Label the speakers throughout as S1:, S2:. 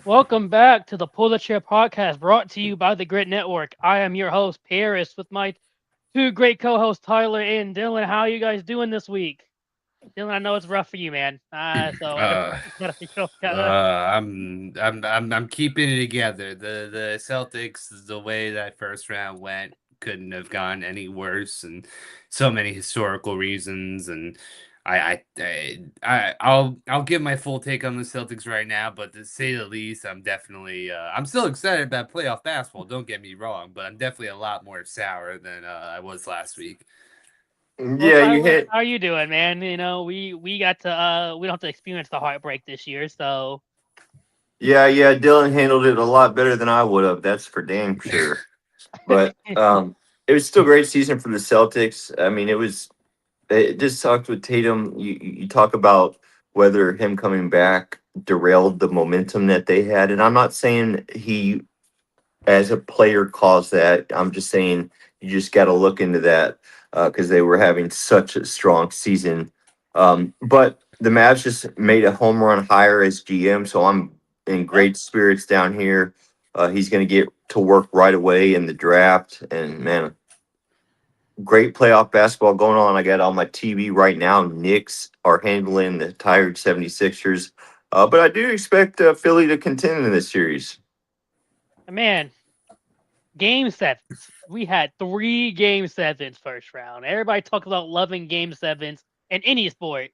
S1: Welcome back to the Pull the Chair podcast brought to you by the Grit Network. I am your host, Paris, with my two great co hosts, Tyler and Dylan. How are you guys doing this week? Dylan, I know it's rough for you, man. So I
S2: Uh, I'm keeping it together. The Celtics, the way that first round went, couldn't have gone any worse, and so many historical reasons. And I'll give my full take on the Celtics right now, but to say the least, I'm still excited about playoff basketball. Don't get me wrong, but I'm definitely a lot more sour than I was last week.
S1: Well,
S3: Yeah, you
S1: Tyler,
S3: hit.
S1: how are you doing, man? We got to we don't have to experience the heartbreak this year, so
S3: Yeah. Dylan handled it a lot better than I would have. That's for damn sure. But it was still a great season for the Celtics. I mean, it was. It just sucked with Tatum. You talk about whether him coming back derailed the momentum that they had, and I'm not saying he, as a player, caused that. I'm just saying you just got to look into that because they were having such a strong season. But the Mavs just made a home run hire as GM, so I'm in
S1: yep.
S3: great spirits down here. He's going to get to work right away in the draft, and man, great playoff basketball going on. I got on my TV right now. Knicks are handling the tired 76ers, but I do expect Philly to contend in this series.
S1: Man, game sevens. We had three game sevens first round. Everybody talks about loving game sevens in any sport.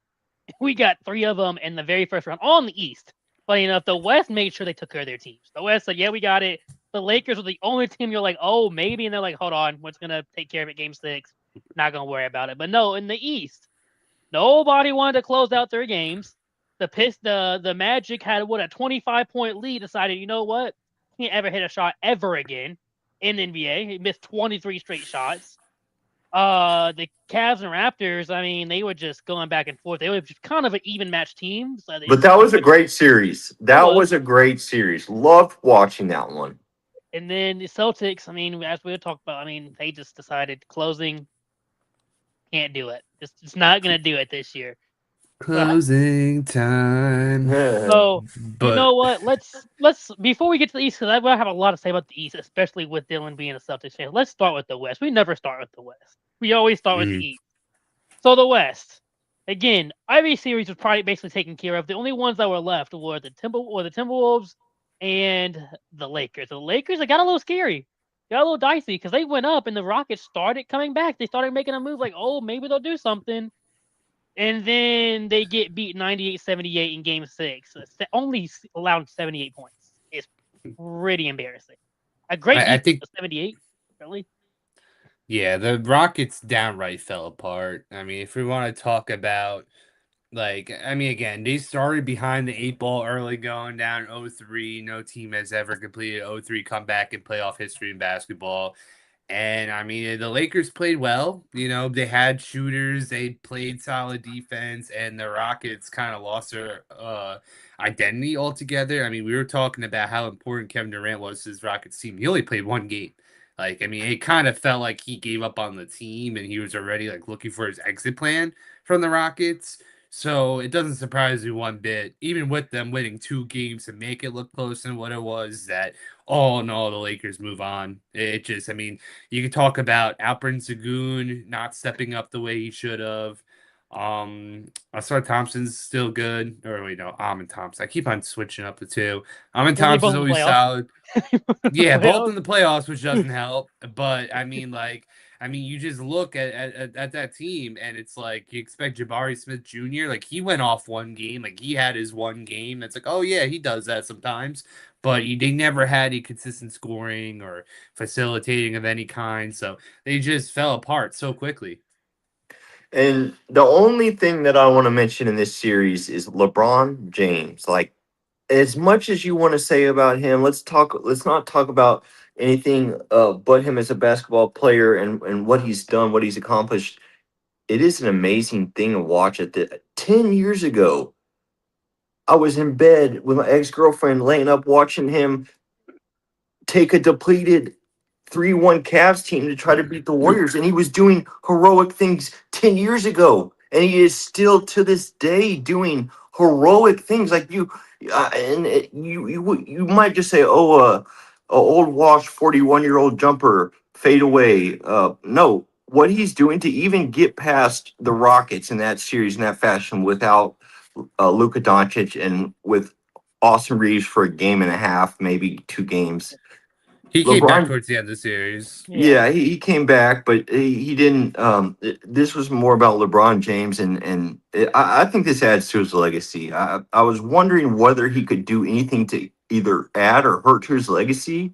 S1: We got three of them in the very first round on the East. But the West made sure they took care of their teams. The West said, "Yeah, we got it." The Lakers were the only team you're like, "Oh, maybe," and they're like, "Hold on, we're gonna take care of it." Game six, not gonna worry about it. But no, in the East, nobody wanted to close out their games. The Magic had what a 25-point lead. Decided, you know what, can't ever hit a shot ever again in the NBA. He missed 23 straight shots. The Cavs and Raptors, I mean, they were just going back and forth. They were just kind of an even match team. So
S3: But that
S1: as
S3: was a
S1: much
S3: great series.
S1: it
S3: That
S1: was.
S3: was a great series. Loved watching that one.
S1: And then the Celtics, I mean, as we talked about, I mean, they just decided closing can't do it. Just it's not gonna do it this year. So
S2: Closing time,
S1: so you
S2: but.
S1: know what? Let's before we get to the East, because I have a lot to say about the East, especially with Dylan being a Celtics fan. Let's start with the West. We never start with the West. We always start with the
S2: Mhm.
S1: East. So the West, again, every series was probably basically taken care of. The only ones that were left were the Timberwolves and the Lakers. The Lakers, it got a little scary, got a little dicey because they went up and the Rockets started coming back. They started making a move like, oh, maybe they'll do something. And then they get beat 98-78 in game six. Only allowed 78 points. It's pretty embarrassing. A great
S2: I
S1: defense,
S2: think,
S1: but 78, really?
S2: yeah, the Rockets downright fell apart. I mean, if we want to talk about, like, I mean, again, they started behind the eight ball early, going down 0-3. No team has ever completed 0-3 comeback in playoff history in basketball. And I mean, the Lakers played well. They had shooters, they played solid defense, and the Rockets kind of lost their identity altogether. I mean, we were talking about how important Kevin Durant was to his Rockets team. He only played one game. Like, I mean, it kind of felt like he gave up on the team and he was already like looking for his exit plan from the Rockets. So it doesn't surprise me one bit, even with them winning two games to make it look closer than what it was, that all in all, the Lakers move on. It just, I mean, you could talk about Alperen Sengun not stepping up the way he should have. Asar Thompson's still good. Or wait, no, Amon Thompson. I keep on switching up the two. Amon
S1: Yeah, they both
S2: Thompson's
S1: in the
S2: always
S1: playoffs.
S2: solid. Yeah, both
S1: Playoffs.
S2: in the playoffs, which doesn't help. But I mean, like, you just look at that team, and it's like you expect Jabari Smith Jr. Like, he went off one game, like he had his one game. That's like, oh yeah, he does that sometimes. But they never had any consistent scoring or facilitating of any kind, so they just fell apart so quickly.
S3: And the only thing that I want to mention in this series is LeBron James. Like, as much as you want to say about him, let's not talk about anything but him as a basketball player and what he's done, what he's accomplished. It is an amazing thing to watch. 10 years ago, I was in bed with my ex-girlfriend laying up watching him take a depleted 3-1 Cavs team to try to beat the Warriors. And he was doing heroic things 10 years ago. And he is still to this day doing heroic things. Like you might just say, "Oh, a old wash 41-year-old jumper fade away." No, what he's doing to even get past the Rockets in that series in that fashion without Luka Doncic and with Austin Reeves for a game and a half, maybe 2 games.
S2: He came back
S3: LeBron,
S2: towards the end of the series.
S1: Yeah.
S3: yeah, he came back, but he didn't. This was more about LeBron James, I think this adds to his legacy. I was wondering whether he could do anything to either add or hurt to his legacy.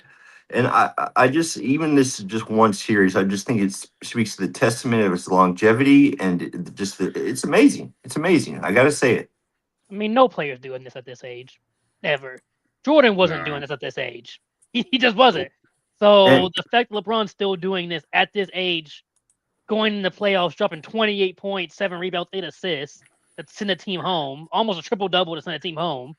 S3: And I just, even this is just one series, I just think it speaks to the testament of his longevity and it's amazing. It's amazing. I got to say it.
S1: I mean, no player's doing this at this age, ever. Jordan wasn't doing
S2: No.
S1: this at this age. He just wasn't. So
S3: And
S1: the fact LeBron's still doing this at this age, going in the playoffs, dropping 28 points, 7 rebounds, 8 assists, that send the team home, almost a triple double to send the team home.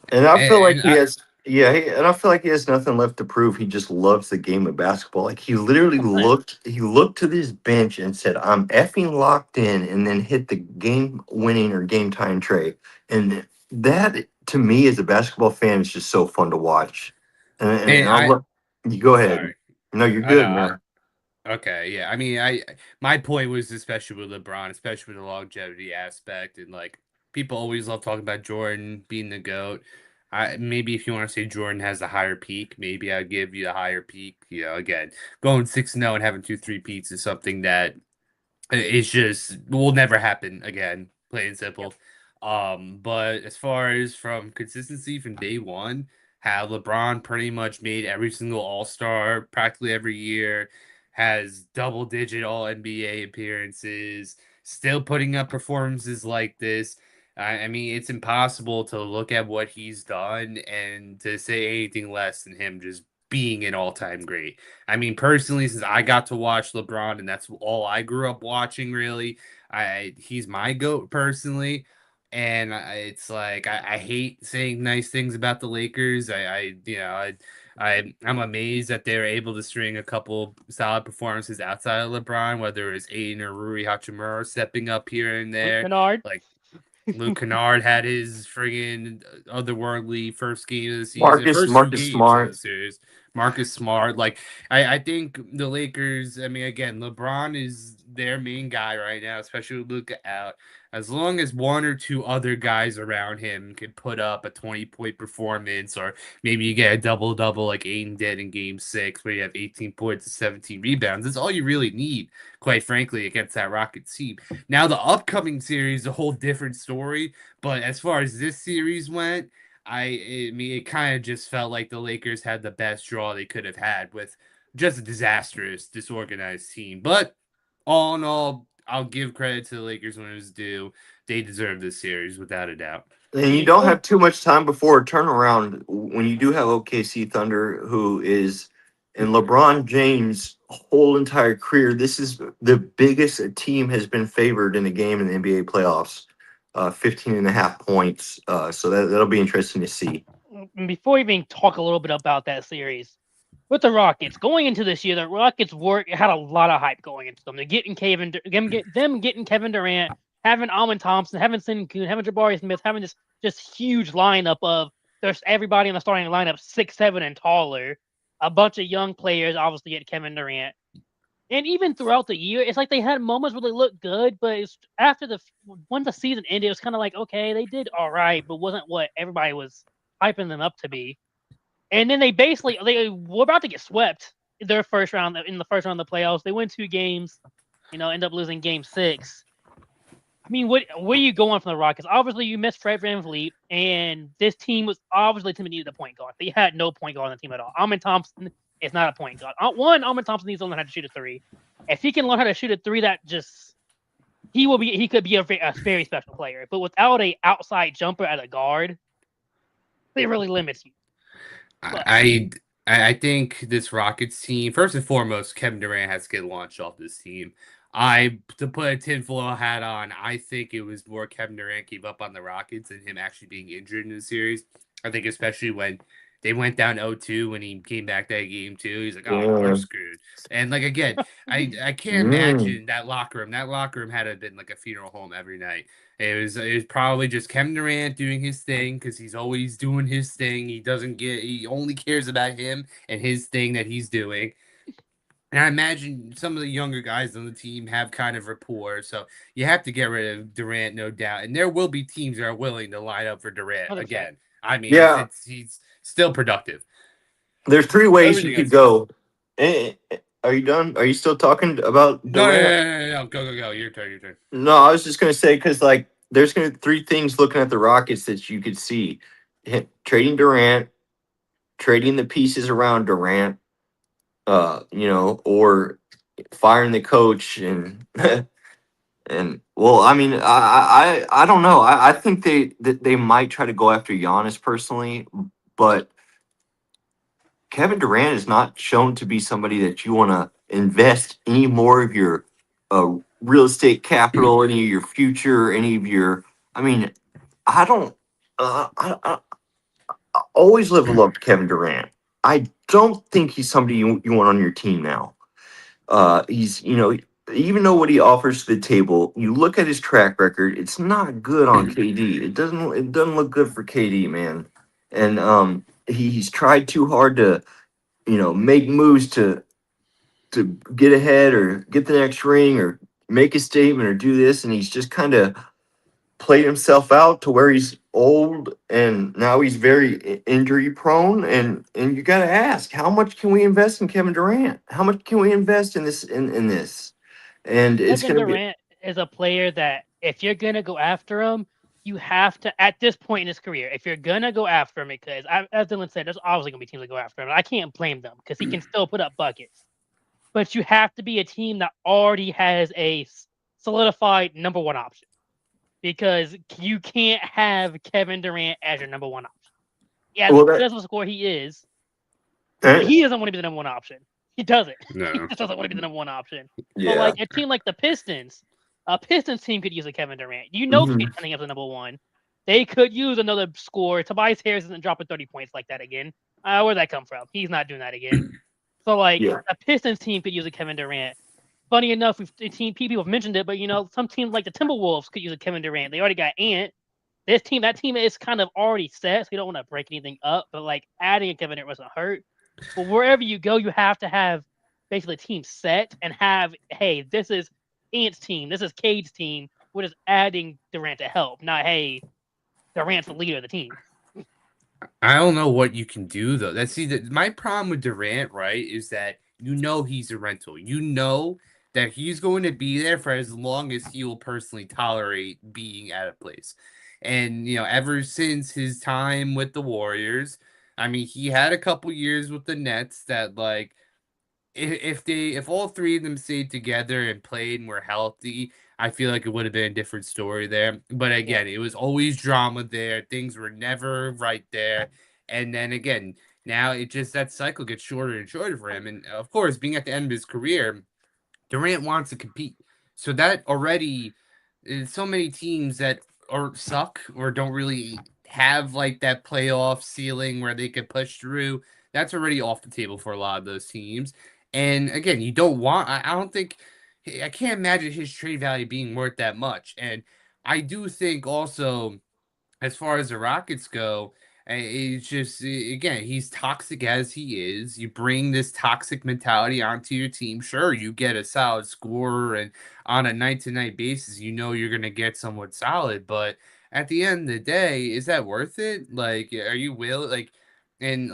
S3: And I feel like
S2: And
S3: he has, yeah, and I feel like he has nothing left to prove. He just loves the game of basketball. Like he literally
S1: 100%.
S3: he looked to this bench and said, "I'm effing locked in," and then hit the game winning or game time tray. And that to me as a basketball fan is just so fun to watch. And
S2: and
S3: I'll
S2: I
S3: look. You go ahead.
S2: sorry.
S3: No, you're
S2: I
S3: good,
S2: know.
S3: man.
S2: Okay, yeah. I mean, my point was especially with LeBron, especially with the longevity aspect, and like people always love talking about Jordan being the GOAT. I maybe if you want to say Jordan has a higher peak, maybe I'd give you a higher peak. Again, going 6-0 and having 2 3-peats is something that it's just will never happen again, plain and
S1: Yep.
S2: simple. But as far as from consistency from day one, how LeBron pretty much made every single All Star practically every year, has double digit All NBA appearances, still putting up performances like this. I mean, it's impossible to look at what he's done and to say anything less than him just being an all time great. I mean, personally, since I got to watch LeBron, and that's all I grew up watching, really, he's my goat personally. And it's like I hate saying nice things about the Lakers. I'm amazed that they're able to string a couple solid performances outside of LeBron, whether it's Aiden or Rui Hachimura stepping up here and
S1: Luke
S2: there.
S1: Kennard.
S2: Like Luke Kennard had his friggin' otherworldly first game of the season,
S3: Marcus
S2: first two
S3: Marcus
S2: games of the
S3: Smart.
S2: series. Marcus Smart, like I think the Lakers. I mean, again, LeBron is their main guy right now, especially with Luka out. As long as one or two other guys around him can put up a 20-point performance, or maybe you get a double double like Aiden did in Game 6, where you have 18 points and 17 rebounds. That's all you really need, quite frankly, against that Rockets team. Now the upcoming series is a whole different story, but as far as this series went, I mean it kind of just felt like the Lakers had the best draw they could have had with just a disastrous, disorganized team. But all in all, I'll give credit to the Lakers when it was due. They deserve this series without a doubt.
S3: And you
S1: And
S3: don't
S1: going,
S3: have too much time before a turnaround when you do have OKC Thunder, who is in LeBron James' whole entire career. This is the biggest a team has been favored in a game in the NBA playoffs, 15 and a half points. So that'll be interesting to see.
S1: before we even talk a little bit about that series, with the Rockets going into this year, the Rockets had a lot of hype going into them. They're getting getting Kevin Durant, having Alvin Thompson, having Sengun, having Jabari Smith, having this just huge lineup of there's everybody in the starting lineup 6'7" and taller. A bunch of young players, obviously, get Kevin Durant. And even throughout the year, it's like they had moments where they looked good, but it's after when the season ended, it was kind of like, okay, they did all right, but wasn't what everybody was hyping them up to be. And then they were about to get swept in the first round of the playoffs. They win 2 games, end up losing Game 6. I mean, where are you going from the Rockets? Obviously, you missed Fred VanVleet, and this team was obviously the team that needed a point guard. They had no point guard on the team at all. Alvin Thompson is not a point guard. Alvin Thompson needs to learn how to shoot a three. If he can learn how to shoot a three, he could be a very special player. But without a outside jumper at a guard, it really limits you. But
S2: I think this Rockets team, first and foremost, Kevin Durant has to get launched off this team. To put a tinfoil hat on, I think it was more Kevin Durant gave up on the Rockets than him actually being injured in the series. I think especially when They went down 0-2 when he came back that game too. He's like, "Oh, we're
S3: Yeah.
S2: screwed." And like again, I can't
S3: Mm.
S2: imagine that locker room. That locker room had to have been like a funeral home every night. It was probably just Kevin Durant doing his thing because he's always doing his thing. He only cares about him and his thing that he's doing. And I imagine some of the younger guys on the team have kind of rapport, so you have to get rid of Durant, no doubt. And there will be teams that are willing to line up for Durant
S1: 100%.
S2: again. I mean,
S3: Yeah.
S2: he's still productive.
S3: There's three ways you
S2: Everything
S3: could
S2: else is
S3: go. Are you done? Are you still talking about
S2: no, no,
S3: Durant?
S2: no, no, no, no. Go. Your turn, your turn.
S3: No, I was just gonna say because like there's gonna three things looking at the Rockets that you could see: trading Durant, trading the pieces around Durant, or firing the coach and and well, I mean, I don't know. I think they might try to go after Giannis personally, but Kevin Durant is not shown to be somebody that you want to invest any more of your real estate capital, any of your future, any of your. I mean, I don't. I always live love to Kevin Durant. I don't think he's somebody you want on your team now. He's even though what he offers to the table, you look at his track record, it's not good on KD. It doesn't look good for KD, man. And he's tried too hard to make moves to get ahead or get the next ring or make a statement or do this, and he's just kind of played himself out to where he's old and now he's very injury prone. And you got to ask, how much can we invest in Kevin Durant? How much can we invest in this? And it's
S1: Kevin
S3: going to be
S1: Durant is a player that if you're gonna go after him, you have to at this point in his career, if you're gonna go after him, because as Dylan said, there's obviously gonna be teams that go after him. I can't blame them because he can still put up buckets. But you have to be a team that already has a solidified number one option because you can't have Kevin Durant as your number one option. Yeah, as
S3: well
S1: good
S3: that
S1: as a score he is,
S3: eh,
S1: he doesn't want to be the number one option. He doesn't. He
S2: No.
S1: just doesn't want to be the number one option. But
S3: yeah.
S1: like a team like the Pistons, a Pistons team could use a Kevin Durant. You know,
S3: Mhm.
S1: Kate Cunningham's the number one. They could use another scorer. Tobias Harris isn't dropping 30 points like that again. Where'd that come from? He's not doing that again. So like
S3: Yeah.
S1: a Pistons team could use a Kevin Durant. Funny enough, people have mentioned it, but some teams like the Timberwolves could use a Kevin Durant. They already got Ant. That team is kind of already set, so you don't want to break anything up. But like adding a Kevin Durant wasn't hurt. But wherever you go, you have to have basically a team set and have, hey, this is Ant's team, this is Cade's team. We're just adding Durant to help, not hey, Durant's the leader of the team.
S2: I don't know what you can do though. My problem with Durant, right, is that he's a rental. You know that he's going to be there for as long as he will personally tolerate being at a place. And ever since his time with the Warriors, I mean, he had a couple years with the Nets that like if all three of them stayed together and played and were healthy, I feel like it would have been a different story there. But
S1: Yeah,
S2: again, it was always drama there. Things were never right there. And then again, now it just that cycle gets shorter and shorter for him. And of course, being at the end of his career, Durant wants to compete. So that already is so many teams that or suck or don't really have like that playoff ceiling where they could push through. That's already off the table for a lot of those teams. And again, you don't want I don't think I can't imagine his trade value being worth that much. And I do think also as far as the Rockets go, it's just again, he's toxic as he is. You bring this toxic mentality onto your team. Sure, you get a solid scorer, and on a night to night basis, you're going to get somewhat solid. But at the end of the day, is that worth it? Like, are you will and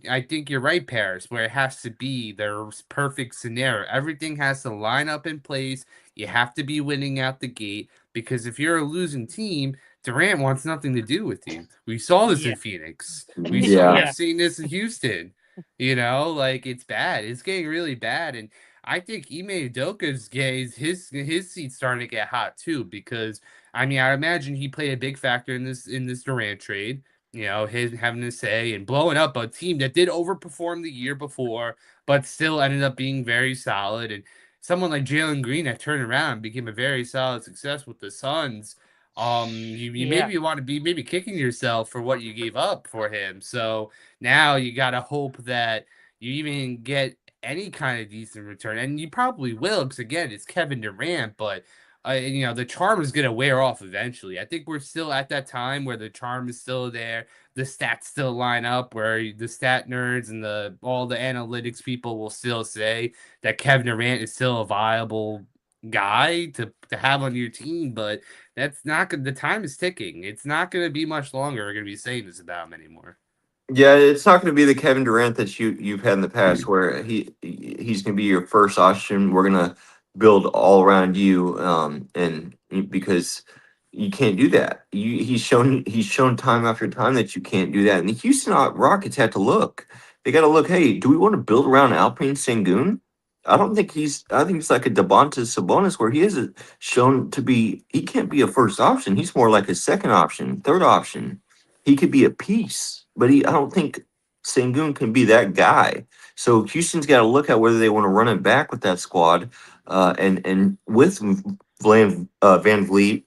S2: I think you're right, Paris, where it has to be their perfect scenario. Everything has to line up in place. You have to be winning out the gate because if you're a losing team, Durant wants nothing to do with you. We saw this
S1: yeah,
S2: in Phoenix. We've
S3: Yeah.
S1: yeah.
S2: seen this in Houston. Like it's bad. It's getting really bad, and I think Ime Udoka's his seat's starting to get hot too because I mean I imagine he played a big factor in this Durant trade. His having to say and blowing up a team that did overperform the year before, but still ended up being very solid. And someone like Jalen Green that turned around and became a very solid success with the Suns You
S1: Yeah.
S2: maybe want to be maybe kicking yourself for what you gave up for him. So now you gotta hope that you even get any kind of decent return, and you probably will, because again, it's Kevin Durant, but the charm is gonna wear off eventually. I think we're still at that time where the charm is still there, the stats still line up, where the stat nerds and the all the analytics people will still say that Kevin Durant is still a viable guy to have on your team, but that's not good. The time is ticking. It's not going to be much longer. We're going to be saying this about him anymore.
S3: Yeah, it's not going to be the Kevin Durant that you've had in the past, where he's going to be your first option. We're going to build all around you, and because you can't do that. He's shown time after time that you can't do that. And the Houston Rockets had to look. They got to look. Hey, do we want to build around Alpine Sengun? I don't think he's. I think he's like a Devontae Sabonis, where he isn't shown to be. He can't be a first option. He's more like a second option, third option. He could be a piece, but I don't think Sengun can be that guy. So Houston's got to look at whether they want to run it back with that squad, and with Van Vliet,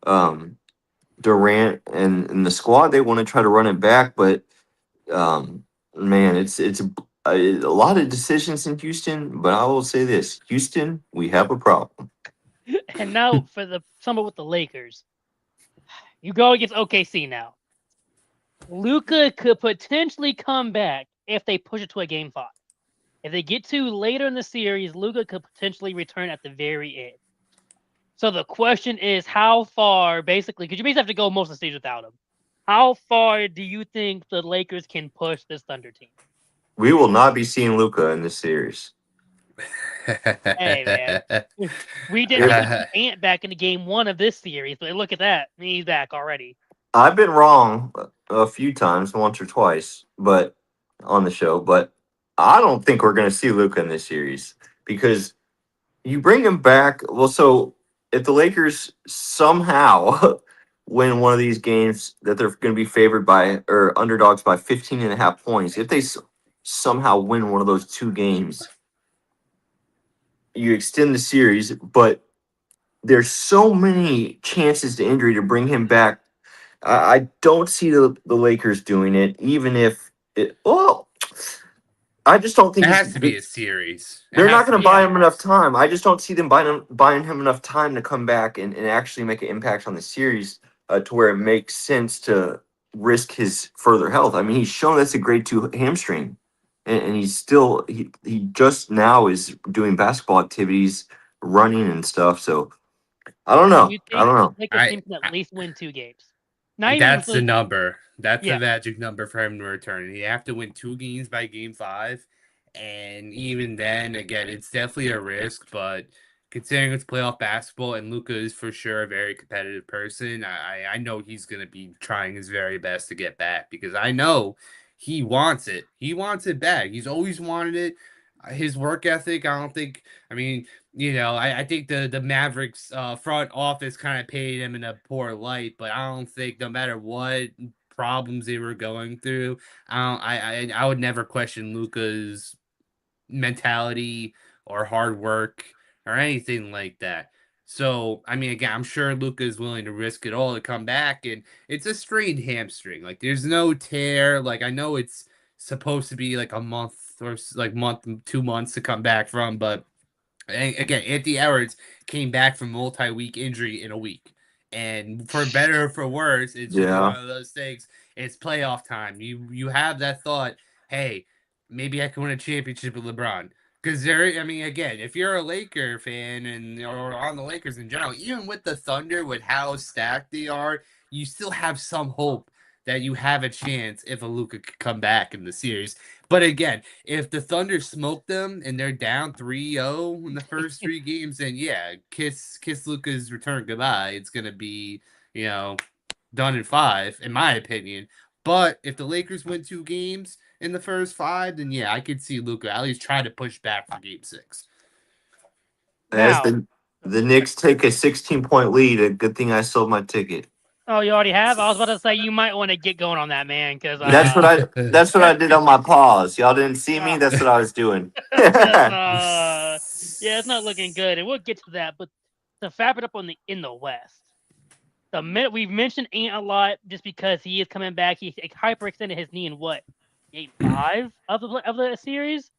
S3: um, Durant, and the squad, they want to try to run it back. But man, it's a lot of decisions in Houston. But I will say this: Houston, we have a problem.
S1: And now for the summer with the Lakers, you go against OKC now. Luca could potentially come back if they push it to a game 5. If they get to later in the series, Luca could potentially return at the very end. So the question is, how far, basically, because you basically have to go most of the series without him. How far do you think the Lakers can push this Thunder team?
S3: We will not be seeing Luca in this series.
S1: Hey, man. We didn't even see Ant back in the game 1 of this series, but look at that. He's back already.
S3: I've been wrong a few times, once or twice, but on the show. But I don't think we're going to see Luca in this series because you bring him back. Well, so if the Lakers somehow win one of these games that they're going to be favored by or underdogs by 15 and a half points, if they somehow win one of those two games, you extend the series. But there's so many chances to injury to bring him back. I don't see the Lakers doing it, even if it. Well, I just don't think
S2: It has to be a series.
S3: they're not going to buy him enough
S2: Series.
S3: time. I just don't see them buying him enough time to come back and actually make an impact on the series, to where it makes sense to risk his further health. I mean, he's shown that's a grade 2 hamstring, and he's still he just now is doing basketball activities, running and stuff. So I don't
S1: Do
S3: know.
S1: you
S3: I
S1: think
S3: don't
S1: the
S3: know.
S1: Lakers team can at least win 2 games? Not even
S2: That's the
S1: really.
S2: number. That's the
S1: Yeah.
S2: magic number for him to return. You have to win 2 games by game 5. And even then, again, it's definitely a risk, but considering it's playoff basketball and Luca is for sure a very competitive person, I know he's going to be trying his very best to get back, because I know he wants it. He wants it back. He's always wanted it. His work ethic, I don't think, I mean, I think the Mavericks front office kind of paid him in a poor light, but I don't think, no matter what problems they were going through, I would never question Luca's mentality or hard work or anything like that. So, I mean, again, I'm sure Luca is willing to risk it all to come back, and it's a strained hamstring. Like, there's no tear. Like, I know it's supposed to be like a month or like month, 2 months to come back from, but again, Anthony Edwards came back from multi-week injury in a week. And for better or for worse, it's just
S3: Yeah.
S2: one of those things. It's playoff time. You have that thought, hey, maybe I can win a championship with LeBron. Because I mean, again, if you're a Laker fan or on the Lakers in general, even with the Thunder, with how stacked they are, you still have some hope that you have a chance if a Luka could come back in the series. But again, if the Thunder smoke them and they're down 3-0 in the first 3 games, then yeah, kiss Luka's return goodbye. It's gonna be, done in 5, in my opinion. But if the Lakers win 2 games in the first 5, then yeah, I could see Luka at least try to push back for game 6.
S3: As
S1: Now,
S3: the Knicks take a 16-point lead, a good thing I sold my ticket.
S1: oh, you already have? I was about to say you might want to get going on that, man, because
S3: That's what I did on my pause. Y'all didn't see me. That's what I was doing.
S1: yeah, it's not looking good, and we'll get to that. But to wrap it up in the West, The minute we've mentioned Ant a lot just because he is coming back. He hyperextended his knee in what game 5 of the series,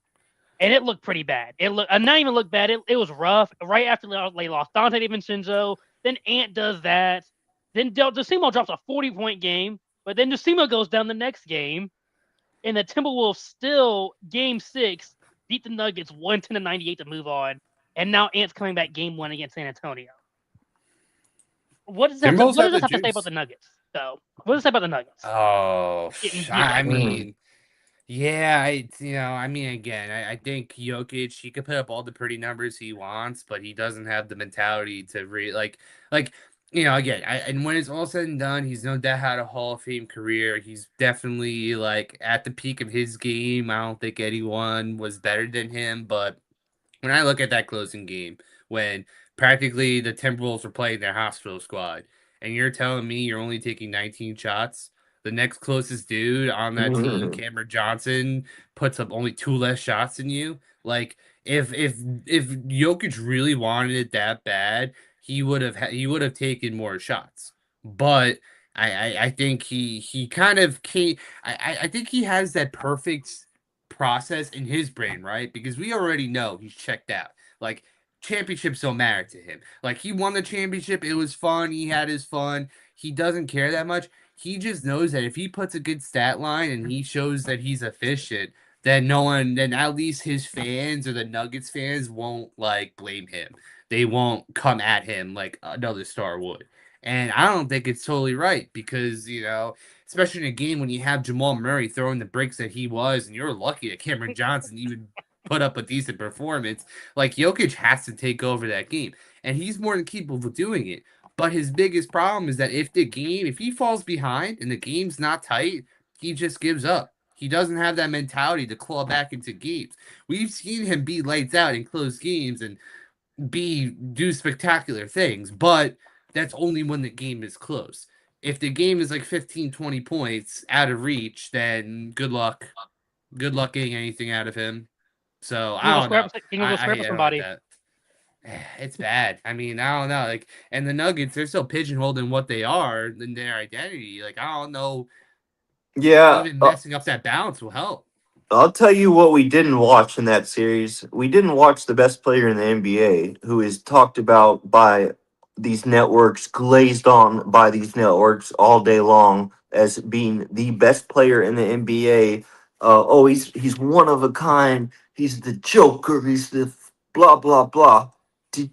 S1: and it looked pretty bad. It looked not even looked bad. It was rough. Right after they lost Dante DiVincenzo, then Ant does that. Then Decimo drops a 40-point game, but then Decimo goes down the next game, and the Timberwolves still game 6 beat the Nuggets 110-98 to move on, and now Ant's coming back game 1 against San Antonio. What does that?
S2: Timberwolves
S1: What does
S2: have
S1: this
S2: the
S1: have to say about
S2: juice.
S1: the Nuggets? Though, what does it say about the Nuggets
S2: Oh,
S1: getting beat
S2: I
S1: like that?
S2: mean, yeah, I mean, again, I think Jokic, he could put up all the pretty numbers he wants, but he doesn't have the mentality to like, again, and when it's all said and done, he's no doubt had a Hall of Fame career. He's definitely like at the peak of his game. I don't think anyone was better than him, but when I look at that closing game, when practically the Timberwolves were playing their hospital squad, and you're telling me you're only taking 19 shots, the next closest dude on that team,
S3: Mhm.
S2: Cameron Johnson, puts up only 2 less shots than you. Like if Jokic really wanted it that bad, he would have taken more shots. But I think he kind of came. I think he has that perfect process in his brain, right? Because we already know he's checked out. Like championships don't matter to him. Like he won the championship, it was fun, he had his fun. He doesn't care that much. He just knows that if he puts a good stat line and he shows that he's efficient, then no one, then at least his fans or the Nuggets fans won't like blame him. They won't come at him like another star would. And I don't think it's totally right because, especially in a game when you have Jamal Murray throwing the breaks that he was, and you're lucky that Cameron Johnson even put up a decent performance. Like Jokic has to take over that game, and he's more than capable of doing it. But his biggest problem is that if he falls behind and the game's not tight, he just gives up. He doesn't have that mentality to claw back into games. We've seen him be lights out in close games and do spectacular things, but that's only when the game is close. If the game is like 15, 20 points out of reach, then good luck. Good luck getting anything out of him. So
S1: He will
S2: I
S1: go
S2: don't
S1: square
S2: know.
S1: up. He will go square up with
S2: I don't like
S1: somebody.
S2: that. It's bad. I mean, I don't know. Like, and the Nuggets, they're so pigeonholed in what they are in their identity. Like, I don't know.
S3: Yeah,
S2: Even messing up that balance will help.
S3: I'll tell you what we didn't watch in that series. We didn't watch the best player in the NBA, who is talked about by these networks, glazed on by these networks all day long as being the best player in the NBA. Oh, he's one of a kind. He's the Joker. He's the blah blah blah. Did,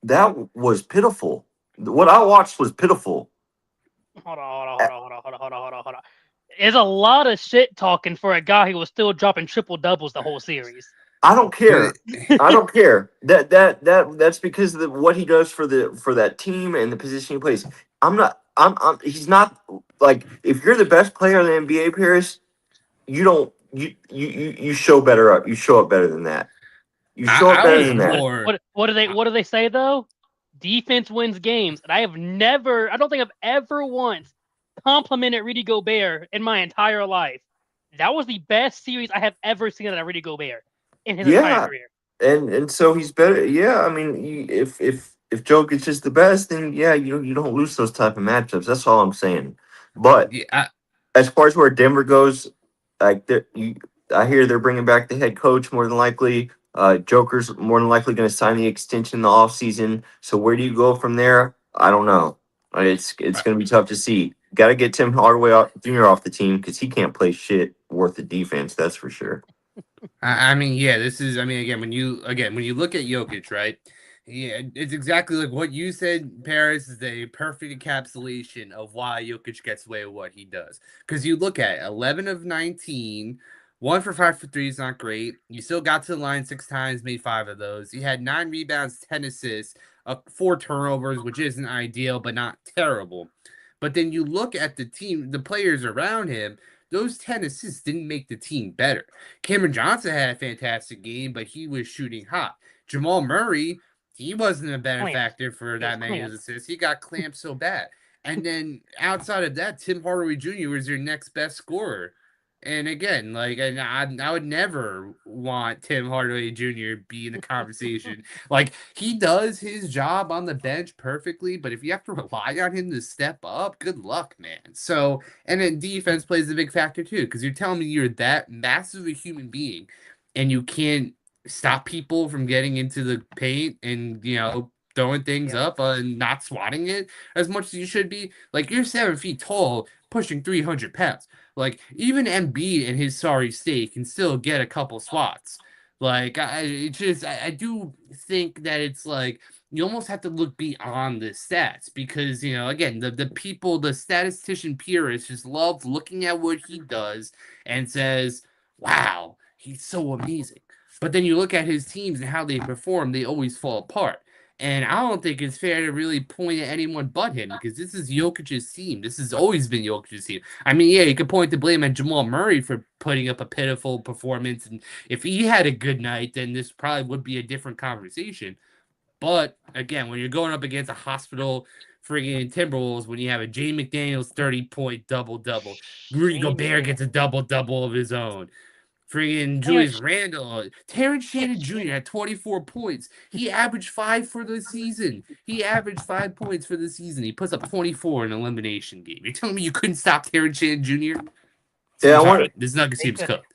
S3: that was pitiful. What I watched was pitiful.
S1: Hold on. It's a lot of shit talking for a guy who was still dropping triple doubles the whole series.
S3: I don't
S2: But
S3: care. I don't care. That's because of what he does for that team and the position he plays. I'm he's not like if you're the best player in the NBA, Paris, you don't you show better up. You show up better than that. You show up
S2: I
S3: better
S2: was
S3: than
S1: Hey,
S3: that.
S2: more.
S1: what do they say though? Defense wins games, and I don't think I've ever once complimented Rudy Gobert in my entire life. That was the best series I have ever seen out of Rudy Gobert in his entire
S3: Yeah,
S1: career.
S3: and so he's better. Yeah, I mean, if Jokic is the best, then yeah, you don't lose those type of matchups. That's all I'm saying. But
S2: Yeah,
S3: as far as where Denver goes, like I hear they're bringing back the head coach more than likely. Joker's more than likely going to sign the extension in the offseason. So where do you go from there? I don't know. It's going to be tough to see. Got to get Tim Hardaway Jr. off the team because he can't play shit worth the defense. That's for sure.
S2: I mean, yeah, this is. I mean, when you look at Jokic, right? Yeah, it's exactly like what you said. Paris is a perfect encapsulation of why Jokic gets away with what he does. Because you look at 11 of 19, 1 for 5 for three is not great. You still got to the line 6 times, made 5 of those. He had 9 rebounds, 10 assists, 4 turnovers, which isn't ideal, but not terrible. But then you look at the team, the players around him. Those 10 assists didn't make the team better. Cameron Johnson had a fantastic game, but he was shooting hot. Jamal Murray, he wasn't a
S1: Clamps.
S2: benefactor for
S1: He was
S2: that many of his
S1: clamps.
S2: assists. He got clamped so bad. And then outside of that, Tim Hardaway Jr. was your next best scorer. And again, like, and I would never want Tim Hardaway Jr. be in the conversation. Like, he does his job on the bench perfectly, but if you have to rely on him to step up, good luck, man. So, and then defense plays a big factor too, because you're telling me you're that massive a human being and you can't stop people from getting into the paint and, throwing things
S1: Yep.
S2: up and not swatting it as much as you should be. Like, you're 7 feet tall, pushing 300 pounds. Like, even Embiid in his sorry state can still get a couple swats. Like, I do think that it's like you almost have to look beyond the stats because, again, the statistician purists just love looking at what he does and says, wow, he's so amazing. But then you look at his teams and how they perform, they always fall apart. And I don't think it's fair to really point at anyone but him because this is Jokic's team. This has always been Jokic's team. I mean, yeah, you could point the blame at Jamal Murray for putting up a pitiful performance. And if he had a good night, then this probably would be a different conversation. But again, when you're going up against a hospital friggin' Timberwolves, when you have a Jay McDaniels 30-point double-double, Rudy
S1: Shane
S2: Gobert
S1: McDaniel.
S2: gets a double-double of his own. Friggin'
S1: Terrence
S2: Julius Randle, Terrence Shannon
S1: Shannon.
S2: Jr. had 24 points. He averaged 5 for the season. He averaged 5 points for the season. He puts up 24 in an elimination game. You're telling me you couldn't stop Terrence Shannon Jr.?
S3: Yeah,
S2: I'm
S3: I
S2: sorry.
S3: want.
S2: This Nuggets
S1: They
S2: team's
S1: couldn't.
S2: cooked.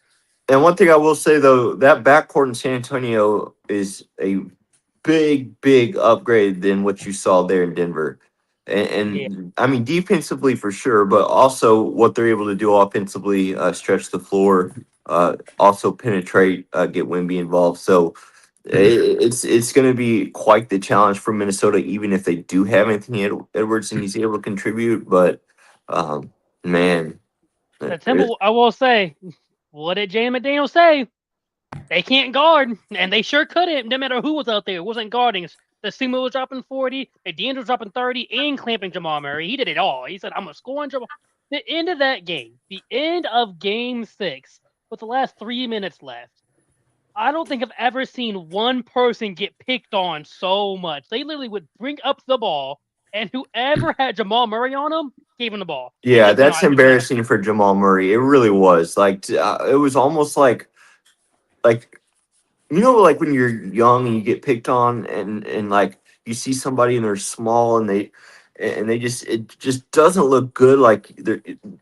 S3: And one thing I will say though, that backcourt in San Antonio is a big upgrade than what you saw there in Denver.
S1: Yeah.
S3: And I mean defensively for sure, but also what they're able to do offensively, stretch the floor, also penetrate, get Wimby involved. So it's going to be quite the challenge for Minnesota, even if they do have Anthony Edwards and he's able to contribute. But man,
S1: The I will say, what did Jay McDaniel say? They can't guard, and they sure couldn't. No matter who was out there, it wasn't guarding. The Sumo was dropping 40, the D'Angelo was dropping 30, and clamping Jamal Murray. He did it all. He said, I'm going to score on Jamal. The end of that game, the end of game 6, with the last 3 minutes left, I don't think I've ever seen one person get picked on so much. They literally would bring up the ball, and whoever had Jamal Murray on him gave him the ball. And
S3: yeah,
S1: it,
S3: that's
S1: it was never
S3: embarrassing for Jamal Murray. It really was. Like it was almost like like when you're young and you get picked on and like you see somebody and they're small and they just it just doesn't look good. Like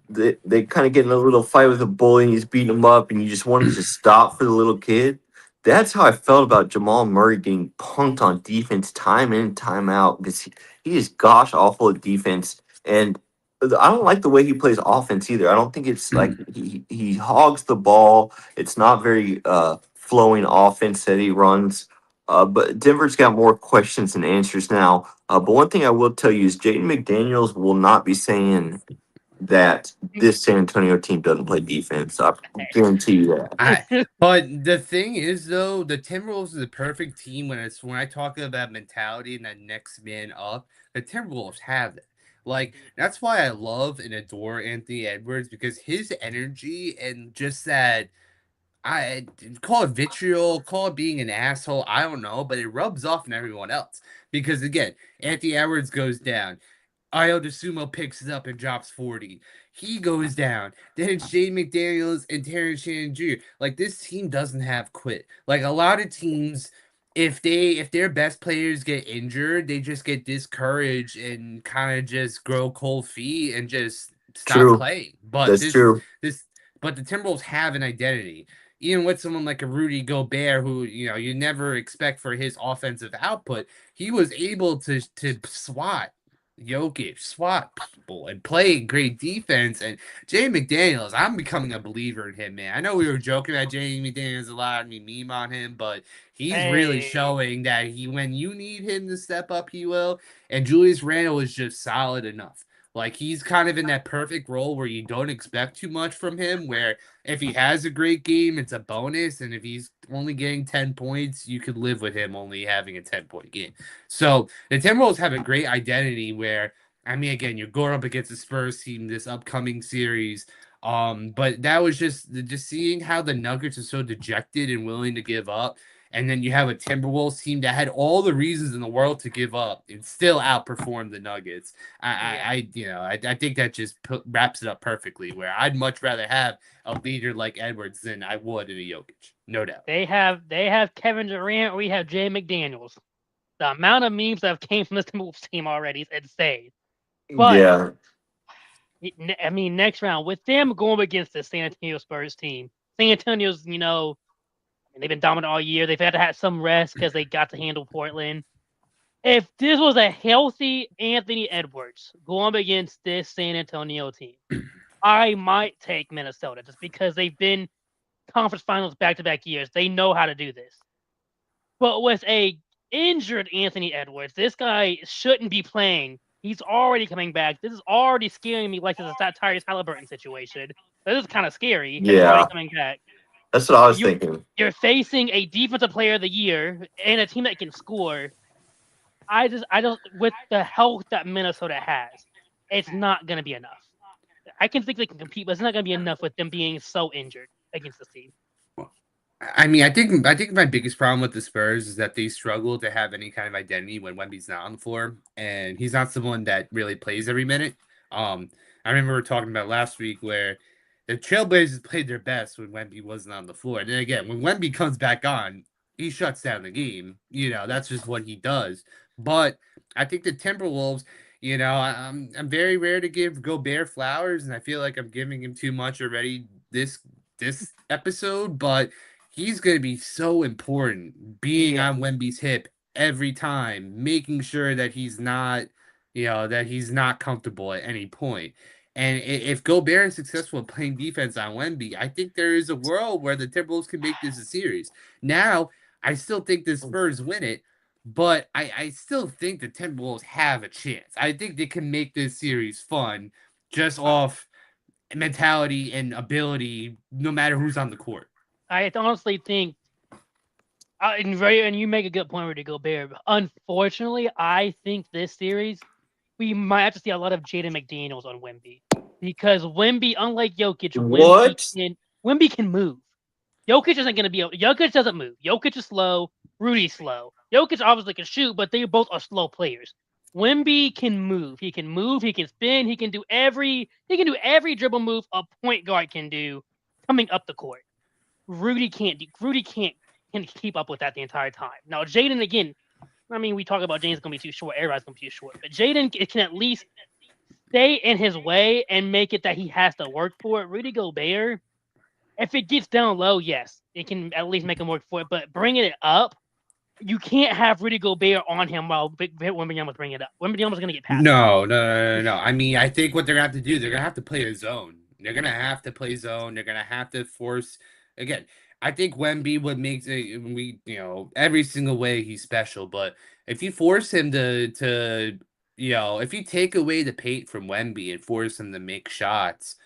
S3: they kind of get in a little fight with a bully and he's beating them up and you just want to just stop for the little kid. That's how I felt about Jamal Murray getting punked on defense time in time out because he is gosh awful at defense and I don't like the way he plays offense either. I don't think it's like he hogs the ball. It's not very flowing offense that he runs. But Denver's got more questions than answers now. But one thing I will tell you is Jaden McDaniels will not be saying that this San Antonio team doesn't play defense. I guarantee you that.
S2: But the thing is, though, the Timberwolves is the perfect team when I talk about mentality and that next man up. The Timberwolves have it. Like, that's why I love and adore Anthony Edwards because his energy and just that I call it vitriol, call it being an asshole. I don't know, but it rubs off on everyone else because again, Anthony Edwards goes down. Io DeSumo picks it up and drops 40. He goes down. Then it's Jay McDaniels and Terrence Shannon Jr. Like this team doesn't have quit. Like a lot of teams, if their best players get injured, they just get discouraged and kind of just grow cold feet and just stop
S3: True.
S2: playing. But
S3: That's true.
S2: but the Timberwolves have an identity. Even with someone like a Rudy Gobert, who you never expect for his offensive output, he was able to swat Jokic, swat people, and play great defense. And Jay McDaniels, I'm becoming a believer in him, man. I know we were joking about Jay McDaniels a lot, and we meme on him, but he's really
S1: Hey,
S2: showing that when you need him to step up, he will. And Julius Randle is just solid enough. Like he's kind of in that perfect role where you don't expect too much from him, where if he has a great game, it's a bonus. And if he's only getting 10 points, you could live with him only having a 10-point game. So the Timberwolves have a great identity where, I mean, again, you're going up against the Spurs team this upcoming series. But that was just seeing how the Nuggets are so dejected and willing to give up. And then you have a Timberwolves team that had all the reasons in the world to give up and still outperform the Nuggets. I think that just wraps it up perfectly. Where I'd much rather have a leader like Edwards than I would in a Jokic. No doubt.
S1: They have Kevin Durant. We have Jay McDaniels. The amount of memes that have came from this Timberwolves team already is insane. But
S3: Yeah,
S1: I mean, next round with them going against the San Antonio Spurs team. San Antonio's, they've been dominant all year. They've had to have some rest because they got to handle Portland. If this was a healthy Anthony Edwards going up against this San Antonio team, I might take Minnesota just because they've been conference finals back-to-back years. They know how to do this. But with a injured Anthony Edwards, this guy shouldn't be playing. He's already coming back. This is already scaring me like this is that Tyrese Halliburton situation. This is kind of scary that he's already
S3: yeah,
S1: coming back.
S3: that's what I was
S1: You
S3: thinking.
S1: you're facing a defensive player of the year and a team that can score. I just with the health that Minnesota has, it's not gonna be enough. I can think they can compete, but it's not gonna be enough with them being so injured against this team.
S2: I mean, I think my biggest problem with the Spurs is that they struggle to have any kind of identity when Wemby's not on the floor, and he's not someone that really plays every minute. I remember we were talking about last week where the Trailblazers played their best when Wemby wasn't on the floor, and then again when Wemby comes back on, he shuts down the game. That's just what he does. But I think the Timberwolves. I'm very rare to give Gobert flowers, and I feel like I'm giving him too much already this episode, but he's going to be so important being
S1: Yeah,
S2: on Wemby's hip every time, making sure that he's not comfortable at any point. And if Gobert is successful at playing defense on Wemby, I think there is a world where the Timberwolves can make this a series. Now, I still think the Spurs win it, but I still think the Timberwolves have a chance. I think they can make this series fun just off mentality and ability, no matter who's on the court.
S1: I honestly think, and you make a good point, Rudy Gobert. Unfortunately, I think this series we might have to see a lot of Jaden McDaniels on Wemby because Wemby, unlike Jokic,
S3: What?
S1: Wemby can move. Jokic isn't going to be. Jokic doesn't move. Jokic is slow. Rudy's slow. Jokic obviously can shoot, but they both are slow players. Wemby can move. He can move. He can spin. He can do every dribble move a point guard can do coming up the court. Rudy can't. Rudy can't can keep up with that the entire time. Now Jaden again. I mean, we talk about Jaden's going to be too short. Everybody's going to be too short, but Jaden can at least stay in his way and make it that he has to work for it. Rudy Gobert, if it gets down low, yes, it can at least make him work for it. But bringing it up, you can't have Rudy Gobert on him while Wembanyama's bringing it up. Wembanyama's going to get past him.
S2: No. I mean, I think what they're gonna have to do, they're gonna have to play a zone. They're gonna have to play zone. They're gonna have to force again. I think Wemby would make every single way he's special, but if you force him if you take away the paint from Wemby and force him to make shots,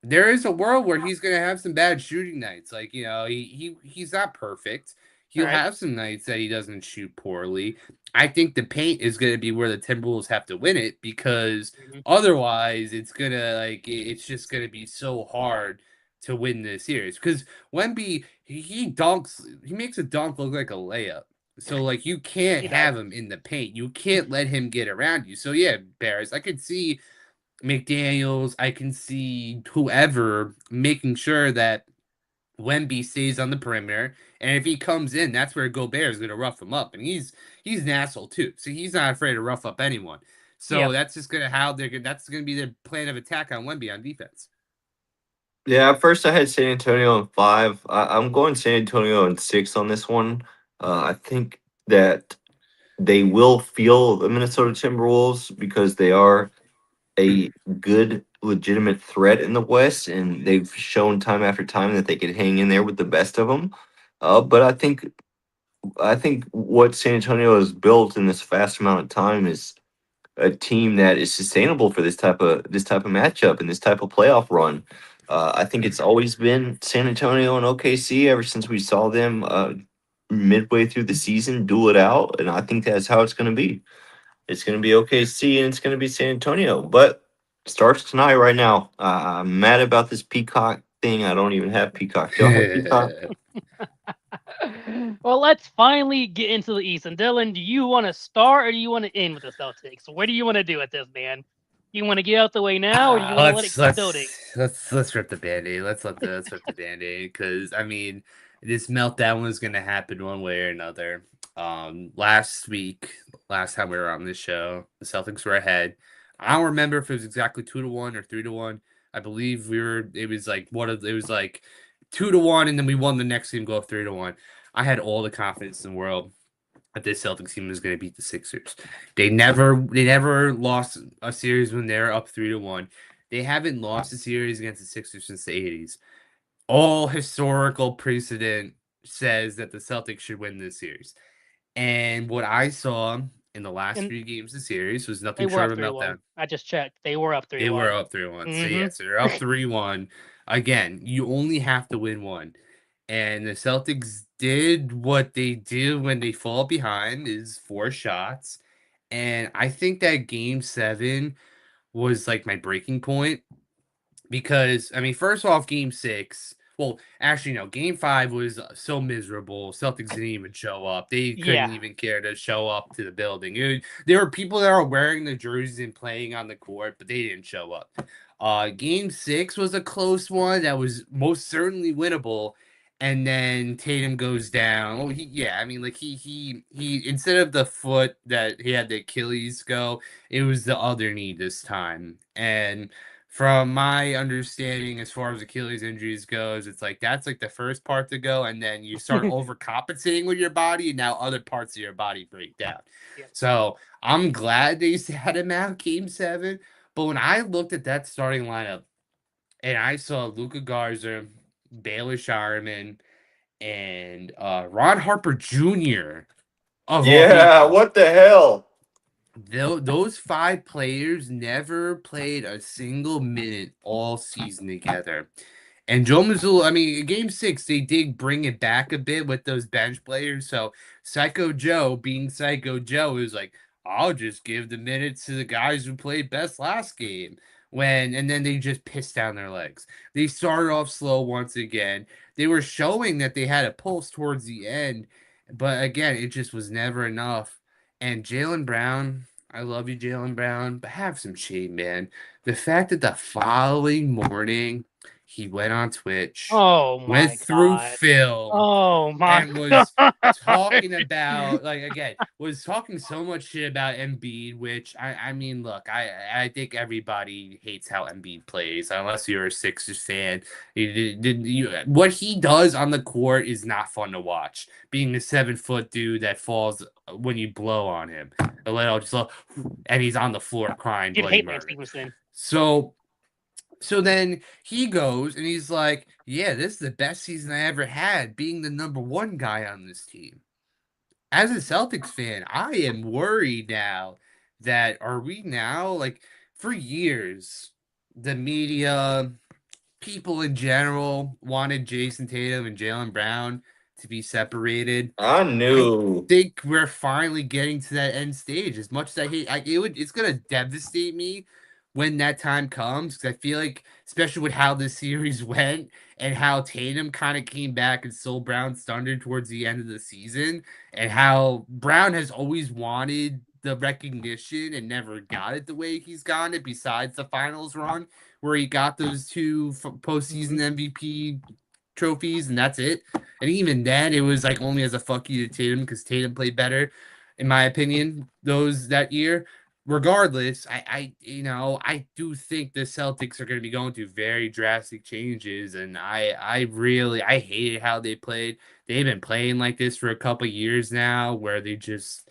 S2: there is a world where he's gonna have some bad shooting nights. Like, he's not perfect.
S1: All
S2: He'll
S1: right.
S2: have some nights that he doesn't shoot poorly. I think the paint is gonna be where the Timberwolves have to win it because
S1: Mm-hmm.
S2: otherwise it's just gonna be so hard to win this series. Because Wemby, he dunks, he makes a dunk look like a layup. So like you can't
S1: He does.
S2: have him in the paint. You can't let him get around you. So yeah, Bears, I could see McDaniels, I can see whoever making sure that Wemby stays on the perimeter, and if he comes in, that's where Gobert is going to rough him up, and he's an asshole too, so he's not afraid to rough up anyone.
S1: Yeah.
S2: So that's just gonna that's gonna be their plan of attack on Wemby on defense.
S3: Yeah, at first I had San Antonio in 5. I'm going San Antonio in 6 on this one. I think that they will feel the Minnesota Timberwolves because they are a good, legitimate threat in the West, and they've shown time after time that they could hang in there with the best of them. But I think what San Antonio has built in this fast amount of time is a team that is sustainable for this type of matchup and this type of playoff run. I think it's always been San Antonio and OKC ever since we saw them midway through the season duel it out, and I think that's how it's going to be. It's going to be OKC and it's going to be San Antonio, but starts tonight right now. I'm mad about this Peacock thing. I don't even have Peacock. Don't have Peacock.
S1: Well, let's finally get into the East. And Dylan, do you want to start or do you want to end with the Celtics? What do you want to do with this, man? You want to get out the way now, or do you want to let it keep building?
S2: Let's rip the band-aid. Let's rip the band-aid because I mean this meltdown was going to happen one way or another. Last week, last time we were on this show, the Celtics were ahead. I don't remember if it was exactly 2-1 or 3-1. I believe we were. It was like it was like 2-1, and then we won the next game, go up 3-1. I had all the confidence in the world that this Celtics team was going to beat the Sixers. They never lost a series when they're up 3-1. They haven't lost a series against the Sixers since the 80s. All historical precedent says that the Celtics should win this series. And what I saw in the last
S1: And
S2: 3 games of the series was
S1: they
S2: nothing
S1: were
S2: short
S1: up
S2: of a
S1: 3-1.
S2: meltdown.
S1: I just checked. They were up
S2: They were
S1: 3-1.
S2: up 3-1. So
S1: Mm-hmm.
S2: yeah, so they're up 3-1. Again, you only have to win one. And the Celtics did what they do when they fall behind is 4 shots. And I think that game 7 was like my breaking point because I mean, first off, game 6. Well, actually, no. Game 5 was so miserable. Celtics didn't even show up. They couldn't
S1: Yeah.
S2: even care to show up to the building. There were people that are wearing the jerseys and playing on the court, but they didn't show up. Game 6 was a close one that was most certainly winnable. And then Tatum goes down. Oh, yeah. I mean, like he instead of the foot that he had the Achilles go, it was the other knee this time. And from my understanding, as far as Achilles injuries goes, it's like that's like the first part to go, and then you start overcompensating with your body, and now other parts of your body break down.
S1: Yep.
S2: So I'm glad they sat him out game 7. But when I looked at that starting lineup and I saw Luka Garza, Baylor Shireman, and Ron Harper Jr. of all
S3: Yeah,
S2: people,
S3: what the hell?
S2: those 5 players never played a single minute all season together. And Joe Mazzulla, I mean, in game 6, they did bring it back a bit with those bench players. So Psycho Joe, being Psycho Joe, is like, I'll just give the minutes to the guys who played best last game. And then they just pissed down their legs. They started off slow once again. They were showing that they had a pulse towards the end, but again, it just was never enough. And Jaylen Brown, I love you, Jaylen Brown, but have some shame, man. The fact that the following morning he went on Twitch,
S1: Oh
S2: went
S1: my
S2: through
S1: god.
S2: film,
S1: Oh my
S2: and was
S1: god.
S2: talking about like again was talking so much shit about Embiid, which I mean, look, I think everybody hates how Embiid plays unless you're a Sixers fan. What he does on the court is not fun to watch. Being a 7-foot dude that falls when you blow on him, a little just and he's on the floor crying
S1: You'd
S2: bloody
S1: hate Lance
S2: murder.
S1: Stevenson.
S2: So then he goes and he's like, yeah, this is the best season I ever had, being the number 1 guy on this team. As a Celtics fan, I am worried now that are we now like for years, the media, people in general wanted Jason Tatum and Jaylen Brown to be separated.
S3: I
S2: I
S3: knew.
S2: think we're finally getting to that end stage. As much as I hate, it's gonna devastate me when that time comes because I feel like, especially with how this series went and how Tatum kind of came back and stole Brown's thunder towards the end of the season, and how Brown has always wanted the recognition and never got it the way he's gotten it. Besides the finals run, where he got those 2 postseason MVP trophies, and that's it. And even then, it was like only as a fuck you to Tatum because Tatum played better, in my opinion, that year. Regardless, I do think the Celtics are going to be going through very drastic changes, and I hated how they played. They've been playing like this for a couple years now, where they just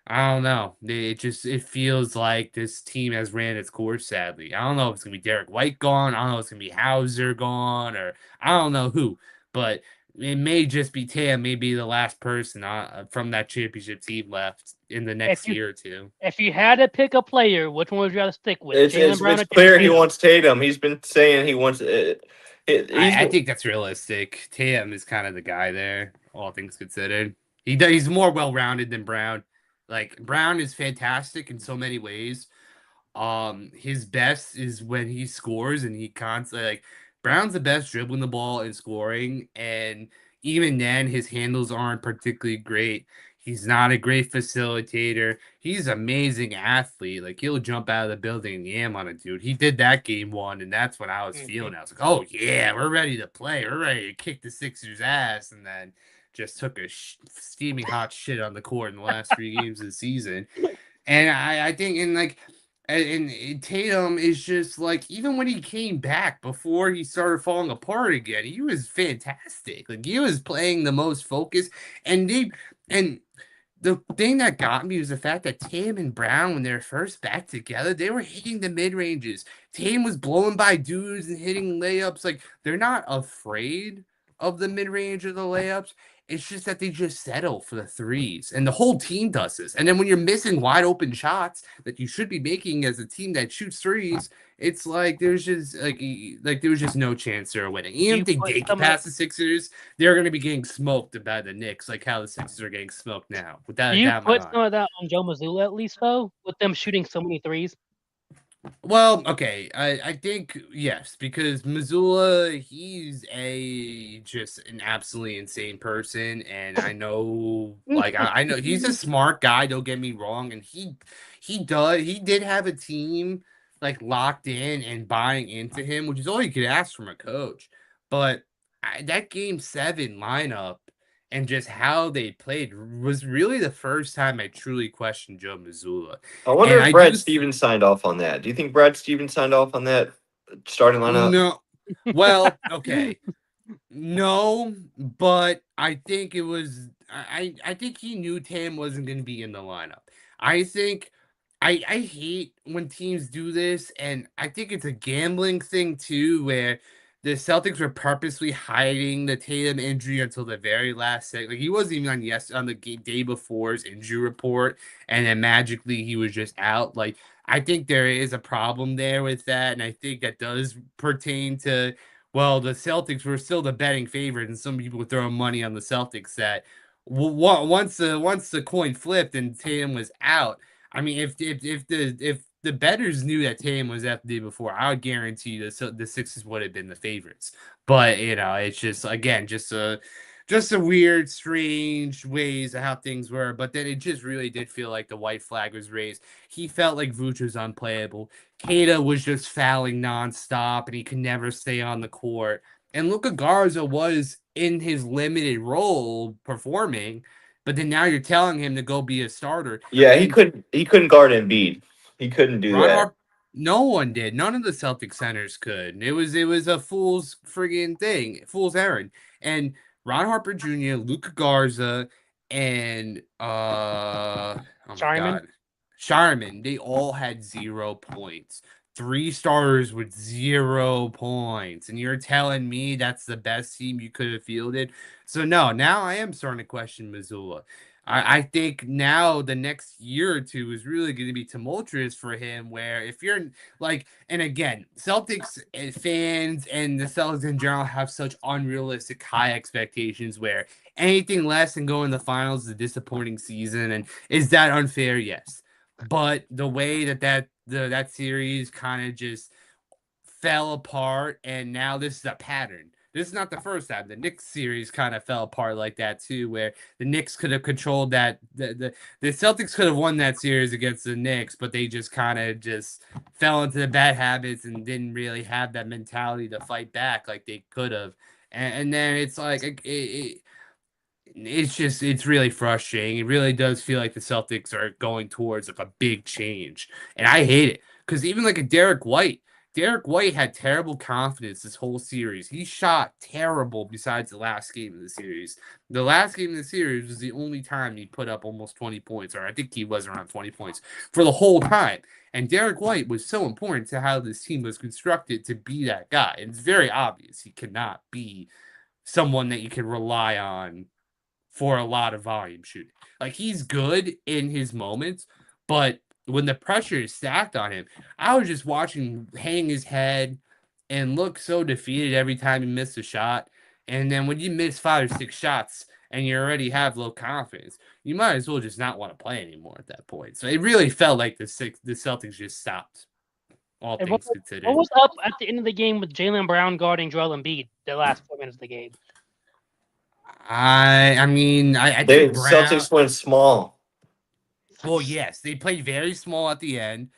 S2: I don't know. It feels like this team has ran its course. Sadly, I don't know if it's gonna be Derek White gone. I don't know if it's gonna be Hauser gone, or I don't know who. But it may just be Tam, maybe the last person from that championship team left in the
S1: If
S2: next
S1: you
S2: year or two.
S1: if you had to pick a player, which one would you rather stick with?
S3: It's
S1: Jaylen
S3: it's
S1: Brown
S3: it's
S1: or Jason
S3: clear he
S1: Tatum?
S3: wants Tatum. He's been saying he wants. He's
S2: I
S3: been,
S2: think that's realistic. Tam is kind of the guy there, all things considered. He's more well rounded than Brown. Like Brown is fantastic in so many ways. His best is when he scores and he constantly like Brown's the best dribbling the ball and scoring, and even then his handles aren't particularly great. He's not a great facilitator. He's an amazing athlete. Like he'll jump out of the building and yam on a dude. He did that game one, and that's when I was
S1: Mhm.
S2: feeling. I was like, oh yeah, we're ready to play. We're ready to kick the Sixers' ass, and then just took a steaming hot shit on the court in the last 3 games of the season. And I think and like and Tatum is just like even when he came back before he started falling apart again, he was fantastic. Like he was playing the most focused, and they and the thing that got me was the fact that Tatum and Brown, when they were first back together, they were hitting the mid ranges. Tatum was blowing by dudes and hitting layups. Like they're not afraid of the mid range of the layups. It's just that they just settle for the threes, and the whole team does this. And then when you're missing wide open shots that you should be making as a team that shoots threes, it's like there's just like there was just no chance they're winning.
S1: Do
S2: Even
S1: you
S2: if they
S1: put
S2: did get
S1: some of
S2: past the Sixers, they're going to be getting smoked by the Knicks, like how the Sixers are getting smoked now. Without
S1: do
S2: a
S1: you
S2: doubt in my
S1: put
S2: mind.
S1: some of that on Joe Mazzulla at least though, with them shooting so many threes?
S2: Well, okay, I think yes, because Missoula, he's a just an absolutely insane person, and I know, like I know he's a smart guy. Don't get me wrong, and he did have a team like locked in and buying into him, which is all you could ask from a coach. But that game 7 lineup and just how they played was really the first time I truly questioned Joe Missoula.
S3: I wonder
S2: And
S3: if
S2: I
S3: Brad
S2: do
S3: Stevens signed off on that. Do you think Brad Stevens signed off on that starting lineup?
S2: No. Well, okay. No, but I think it was I think he knew Tam wasn't going to be in the lineup. I think I hate when teams do this, and I think it's a gambling thing too where the Celtics were purposely hiding the Tatum injury until the very last second. Like he wasn't even on the day before's injury report, and then magically he was just out. Like I think there is a problem there with that, and I think that does pertain to well, the Celtics were still the betting favorite, and some people were throwing money on the Celtics that once the coin flipped and Tatum was out. I mean, if the bettors knew that Tatum was out the day before, I would guarantee you the Sixers would have been the favorites. But you know, it's just again just a weird, strange ways of how things were. But then it just really did feel like the white flag was raised. He felt like Vooch was unplayable. Keita was just fouling nonstop, and he could never stay on the court. And Luka Garza was in his limited role performing, but then now you're telling him to go be a starter.
S3: Yeah, he
S2: And
S3: couldn't. He couldn't guard Embiid. He couldn't do
S2: Ron
S3: that.
S2: Harp, no one did. None of the Celtic centers could. It was a fool's friggin' thing, fool's errand. And Ron Harper Jr., Luka Garza, and oh my
S1: Sharman?
S2: god, Sharman, they all had 0 points. Three starters with 0 points. And you're telling me that's the best team you could have fielded? So no, now I am starting to question Missoula. I think now the next year or two is really going to be tumultuous for him. Where if you're like, and again, Celtics fans and the Celtics in general have such unrealistic high expectations where anything less than going to the finals is a disappointing season. And is that unfair? Yes. But the way that series kind of just fell apart, and now this is a pattern. This is not the first time. The Knicks series kind of fell apart like that too, where the Knicks could have controlled that. The Celtics could have won that series against the Knicks, but they just kind of just fell into the bad habits and didn't really have that mentality to fight back like they could have. And then it's like it's really frustrating. It really does feel like the Celtics are going towards like a big change, and I hate it because even like a Derek White had terrible confidence this whole series. He shot terrible. Besides the last game of the series, the last game of the series was the only time he put up almost 20 points, or I think he was around 20 points for the whole time. And Derek White was so important to how this team was constructed to be that guy. And it's very obvious he cannot be someone that you can rely on for a lot of volume shooting. Like he's good in his moments, but when the pressure is stacked on him, I was just watching him hang his head and look so defeated every time he missed a shot. And then when you miss 5 or 6 shots and you already have low confidence, you might as well just not want to play anymore at that point. So it really felt like the Celtics just stopped, all
S1: And what,
S2: things
S1: what
S2: considered.
S1: was up at the end of the game with Jaylen Brown guarding Joel Embiid the last 4 minutes of the game?
S2: I
S3: They
S2: think Brown.
S3: Celtics went small.
S2: Well, yes, they played very small at the end,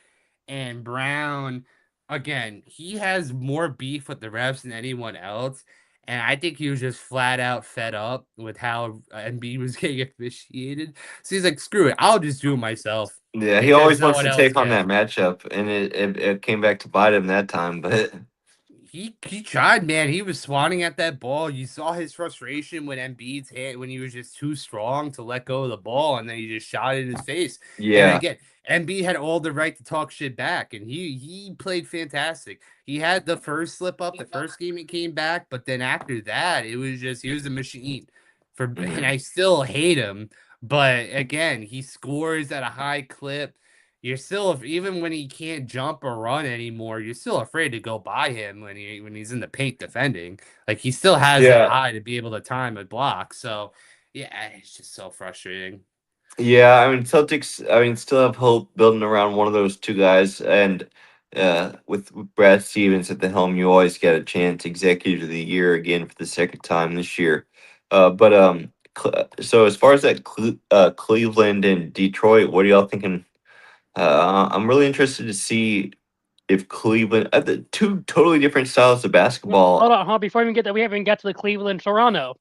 S2: and Brown, again, he has more beef with the refs than anyone else. And I think he was just flat out fed up with how Embiid was getting officiated. So he's like, screw it, I'll just do it myself
S3: Yeah, he
S2: because
S3: always
S2: no
S3: wants
S2: one
S3: to
S2: else
S3: take on
S2: can.
S3: that matchup, and it came back to bite him that time. But
S2: He tried, man. He was swatting at that ball. You saw his frustration when Embiid's hit when he was just too strong to let go of the ball, and then he just shot it in his face. And
S3: yeah,
S2: again, Embiid had all the right to talk shit back, and he played fantastic. He had the first slip up, the first game he came back, but then after that, it was just he was a machine. And
S3: mhm.
S2: I still hate him, but again, he scores at a high clip. You're still, even when he can't jump or run anymore, you're still afraid to go by him when he's in the paint defending. Like he still has that
S3: Yeah,
S2: eye to be able to time a block. So yeah, it's just so frustrating.
S3: yeah. I mean, Celtics. I mean, still have hope building around one of those two guys, and with Brad Stevens at the helm, you always get a chance. Executive of the year again for the second time this year. So as far as that Cleveland and Detroit, what are y'all thinking? I'm really interested to see if Cleveland, the two totally different styles of
S1: Hold
S3: basketball.
S1: on, before we even get that, we haven't got to the Cleveland Toronto.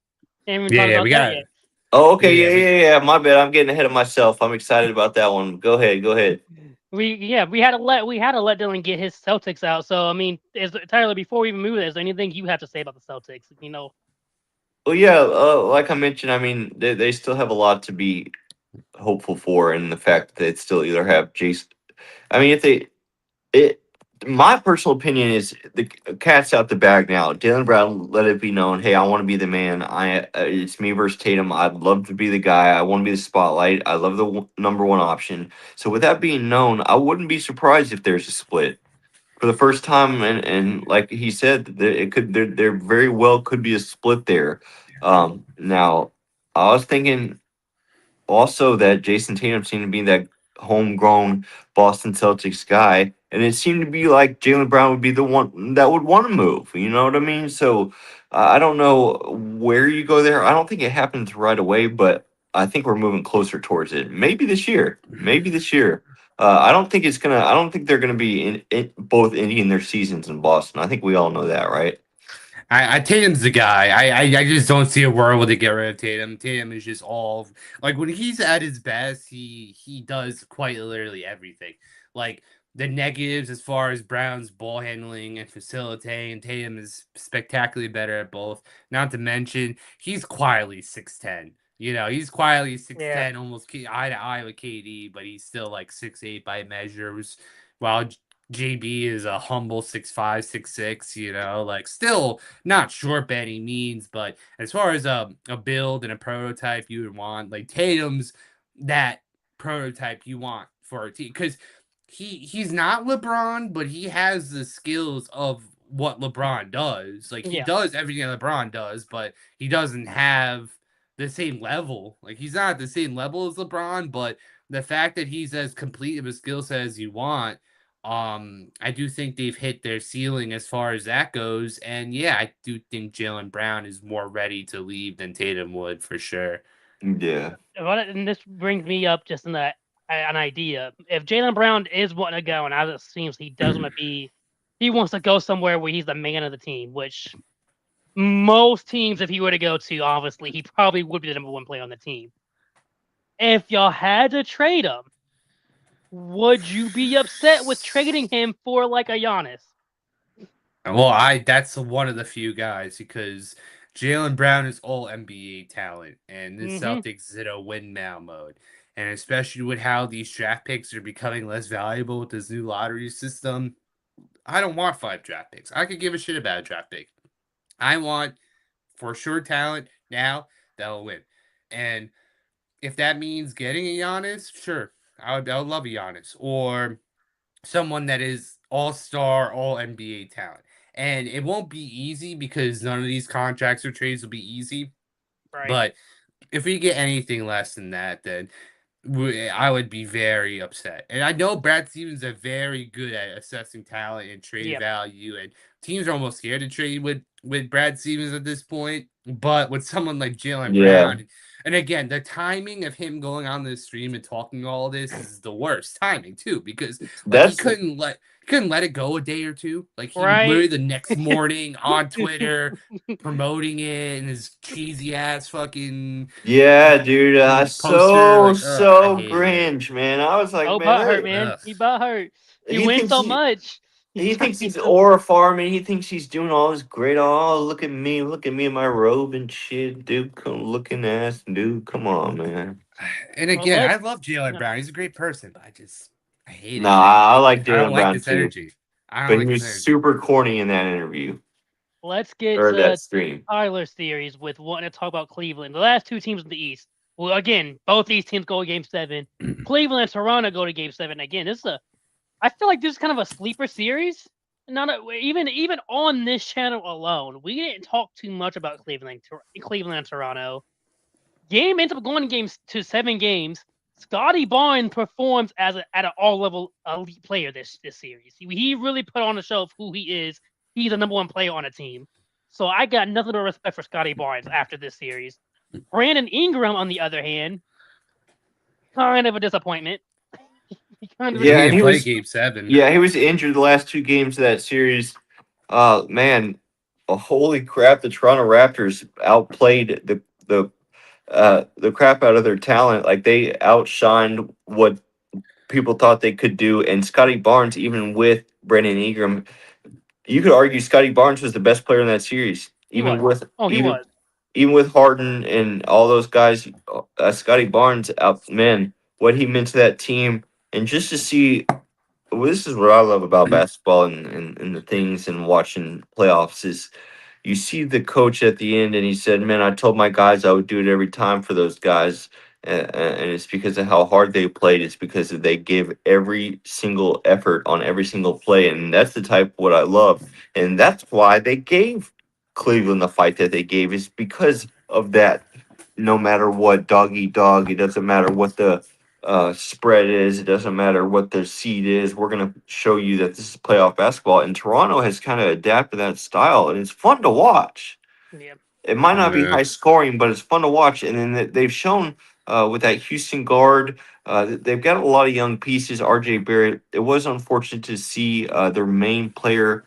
S1: Haven't even
S2: Yeah,
S1: talked
S2: yeah,
S1: about
S2: we
S1: that
S2: got
S1: yet.
S3: Oh, okay,
S2: yeah,
S3: yeah,
S2: we
S3: yeah, yeah. My bad. I'm getting ahead of myself. I'm excited about that one. Go ahead, go ahead.
S1: We had to let Dylan get his Celtics out. So I mean, Tyler, before we even move, is there anything you have to say about the Celtics?
S3: Well, yeah, like I mentioned, I mean, they still have a lot to be hopeful for, and the fact that they still either have Jason. I mean, if they it, my personal opinion is the cat's out the bag now. Jalen Brown let it be known, hey, I want to be the man. It's me versus Tatum. I'd love to be the guy. I want to be the spotlight. I love the number one option. So with that being known, I wouldn't be surprised if there's a split for the first time, and like he said, there very well could be a split there. Now I was thinking also that Jason Tatum seemed to be that homegrown Boston Celtics guy, and it seemed to be like Jalen Brown would be the one that would want to move. You know what I mean? So I don't know where you go there. I don't think it happens right away, but I think we're moving closer towards it. Maybe this year. Maybe this year. I don't think it's gonna. I don't think they're gonna be in both ending their seasons in Boston. I think we all know that, right?
S2: I Tatum's the guy. I just don't see a world where they get rid of Tatum. Tatum is just all like when he's at his best, he does quite literally everything. Like the negatives as far as Brown's ball handling and facilitating, Tatum is spectacularly better at both. Not to mention he's quietly 6'10". He's quietly
S1: Yeah,
S2: 6'10", almost eye to eye with KD, but he's still like 6'8" by measures. While JB is a humble 6'5", 6'6", like still not short by any means, but as far as a build and a prototype you would want, like Tatum's that prototype you want for a team because he's not LeBron, but he has the skills of what LeBron does. Like he
S1: yeah,
S2: does everything that LeBron does, but he doesn't have the same level. Like he's not at the same level as LeBron, but the fact that he's as complete of a skill set as you want, I do think they've hit their ceiling as far as that goes. And yeah, I do think Jalen Brown is more ready to leave than Tatum would for sure.
S3: Yeah.
S1: and this brings me up just in that an idea. If Jalen Brown is wanting to go, and as it seems he does want to be, he wants to go somewhere where he's the man of the team. Which most teams, if he were to go to, obviously he probably would be the number one player on the team. If y'all had to trade him, would you be upset with trading him for like a Giannis?
S2: Well, I that's one of the few guys because Jalen Brown is all NBA talent, and the
S1: Mm-hmm.
S2: Celtics is in a win now mode. And especially with how these draft picks are becoming less valuable with this new lottery system, I don't want 5 draft picks. I could give a shit about a draft pick. I want for sure talent now that'll win. And if that means getting a Giannis, sure, I would love a Giannis or someone that is all star, all NBA talent. And it won't be easy because none of these contracts or trades will be easy.
S1: Right.
S2: But if we get anything less than that, then I would be very upset. And I know Brad Stevens are very good at assessing talent and trade
S1: Yeah.
S2: value, and teams are almost scared to trade with Brad Stevens at this point But with someone like Jaylen
S3: Yeah,
S2: Brown, and again, the timing of him going on the stream and talking all this is the worst timing too, because like
S3: that's
S2: he couldn't let it go a day or two. Like he
S1: Right?
S2: literally the next morning on Twitter promoting it and his cheesy ass fucking
S3: yeah, dude.
S2: poster. Like, I
S3: So
S2: hated it.
S3: cringe, man. I was like,
S1: Oh,
S3: man,
S1: butt hurt, man.
S2: Ugh.
S1: He butt hurt. He
S3: he
S1: wins
S3: thinks
S1: so much. He's
S3: he
S1: trying
S3: thinks he's
S1: to.
S3: aura farming. He thinks he's doing all this great. Oh, look at me in my robe and shit, dude. Come looking ass, dude. Come on, man.
S2: And
S1: Well,
S2: again, I
S1: let's.
S2: love Jaylen
S1: No,
S2: Brown. He's a great person, but I hate
S3: Nah,
S2: his
S3: I
S2: energy.
S3: like
S2: Like I don't
S3: Jalen
S2: like
S3: Brown
S2: this
S3: too,
S2: energy. I don't
S3: but he
S2: like this
S3: was
S2: energy.
S3: super corny in that interview
S1: let's get
S3: or that
S1: to
S3: stream.
S1: Tyler's theories with wanting to talk about Cleveland. The last two teams in the East. Well, again, both these teams go to Game 7. Cleveland and Toronto go to Game 7. Again, this is a. I feel like this is kind of a sleeper series. Not a, even on this channel alone, we didn't talk too much about Cleveland and Toronto. Game ends up going games to 7 games. Scotty Barnes performs at an all level elite player this series. He really put on a show of who he is. He's the number one player on a team. So I got nothing but respect for Scotty Barnes after this series. Brandon Ingram, on the other hand, kind of a disappointment. Kind of a
S3: Yeah,
S2: He
S3: and
S2: didn't
S3: he
S2: play
S3: was
S2: game 7.
S3: yeah he was injured the last two games of that series. Man, holy crap! The Toronto Raptors outplayed the crap out of their talent. Like they outshined what people thought they could do. And Scotty Barnes, even with Brandon Ingram, you could argue Scotty Barnes was the best player in that series.
S1: he was. Oh, he was.
S3: Even with Harden and all those guys, Scotty Barnes out man, what he meant to that team, and just to see. Well, this is what I love about basketball and the things and watching playoffs is you see the coach at the end and he said, "Man, I told my guys I would do it every time for those guys." And it's because of how hard they played. It's because they give every single effort on every single play, and that's the type of what I love, and that's why they gave Cleveland the fight that they gave is because of that. No matter what, dog eat dog. It doesn't matter what the spread is. It doesn't matter what the seed is. We're gonna show you that this is playoff basketball. And Toronto has kind of adapted that style, and it's fun to watch.
S1: Yeah.
S3: It might not be
S2: Yeah.
S3: high scoring, but it's fun to watch. And then they've shown with that Houston guard, they've got a lot of young pieces. R.J. Barrett. It was unfortunate to see their main player.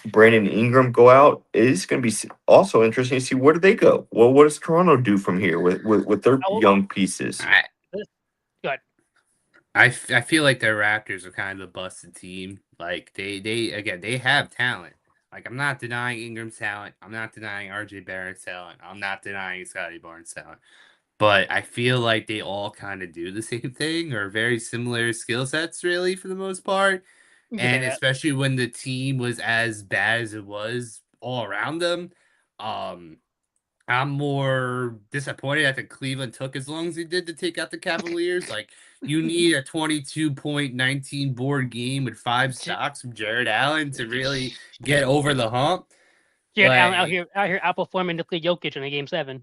S3: Brandon Ingram go out. It is going to be also interesting to see where do they go. Well, what does Toronto do from here with their
S1: Oh,
S3: young pieces?
S2: I,
S1: good.
S2: I feel like the Raptors are kind of a busted team. Like they again they have talent. Like I'm not denying Ingram's talent. I'm not denying RJ Barrett's talent. I'm not denying Scotty Barnes' talent. But I feel like they all kind of do the same thing or very similar skill sets, really, for the most part.
S1: You can say
S2: And
S1: that.
S2: especially when the team was as bad as it was all around them, um, I'm more disappointed that the Cleveland took as long as they did to take out the Cavaliers. Like, you need a 22.19 board game with 5 stocks from Jared Allen to really get over the hump.
S1: Jared Allen
S2: Like,
S1: out here outperforming Nikola Jokic in a Game 7.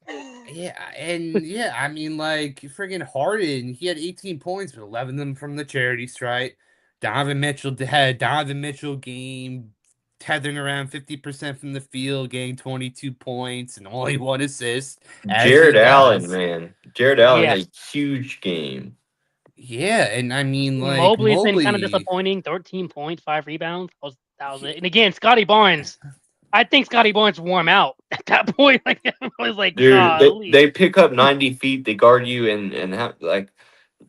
S2: I mean, like friggin' Harden, he had 18 points, but 11 of them from the charity stripe. Donovan Mitchell had Donovan Mitchell game tethering around 50% from the field, getting 22 points and only 1 assist, as he
S3: Jared Allen,
S2: does.
S3: man. Jared Allen
S1: Yeah.
S3: had a huge game.
S2: Yeah, and I mean, like
S1: Mobley's been kind of
S2: Mobley,
S1: disappointing. 13.5 rebounds. That was it. And again, Scotty Barnes. I think Scotty Barnes warm out at that point. Like I was like,
S3: Dude,
S1: golly.
S3: they pick up 90 feet, they guard you and have like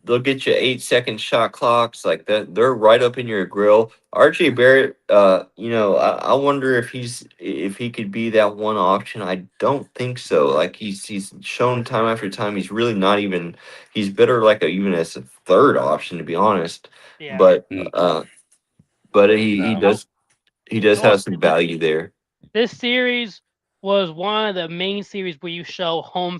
S3: they'll get you 8 second shot clocks like that. They're right up in your grill. RJ Barrett, I wonder if he could be that one option. I don't think so. Like he's shown time after time he's really not even he's better like even as a third option to be honest.
S1: Yeah.
S3: But
S2: mm,
S3: he
S2: no.
S3: does have
S1: Also,
S3: some value there.
S1: this series was one of the main series where you show home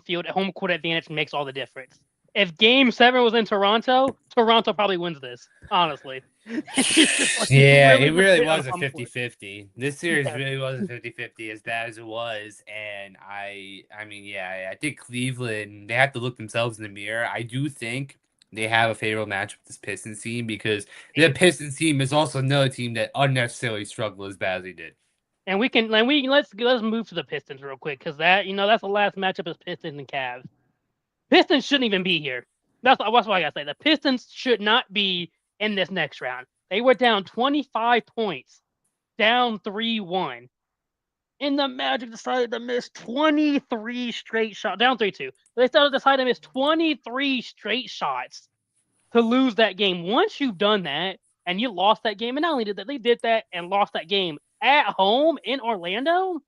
S1: court advantage makes all the difference. If Game 7 was in Toronto, Toronto probably wins this. Honestly, it's just like
S2: Yeah,
S1: really
S2: it really
S1: depend on
S2: was a
S1: home court.
S2: 50-50. This series
S1: Yeah,
S2: really was a 50-50 as bad as it was. And I mean, yeah, I think Cleveland, they have to look themselves in the mirror. I do think they have a favorable match with this Pistons team because the Pistons team is also another team that unnecessarily struggled as bad as they did.
S1: And let's move to the Pistons real quick because that's the last matchup is Pistons and Cavs. Pistons shouldn't even be here. That's what I gotta say. The Pistons should not be in this next round. They were down 25 points, down 3-1. And the Magic decided to miss 23 straight shots, down 3-2. They decided to miss 23 straight shots to lose that game. Once you've done that and you lost that game, and not only did that, they did that and lost that game at home in Orlando,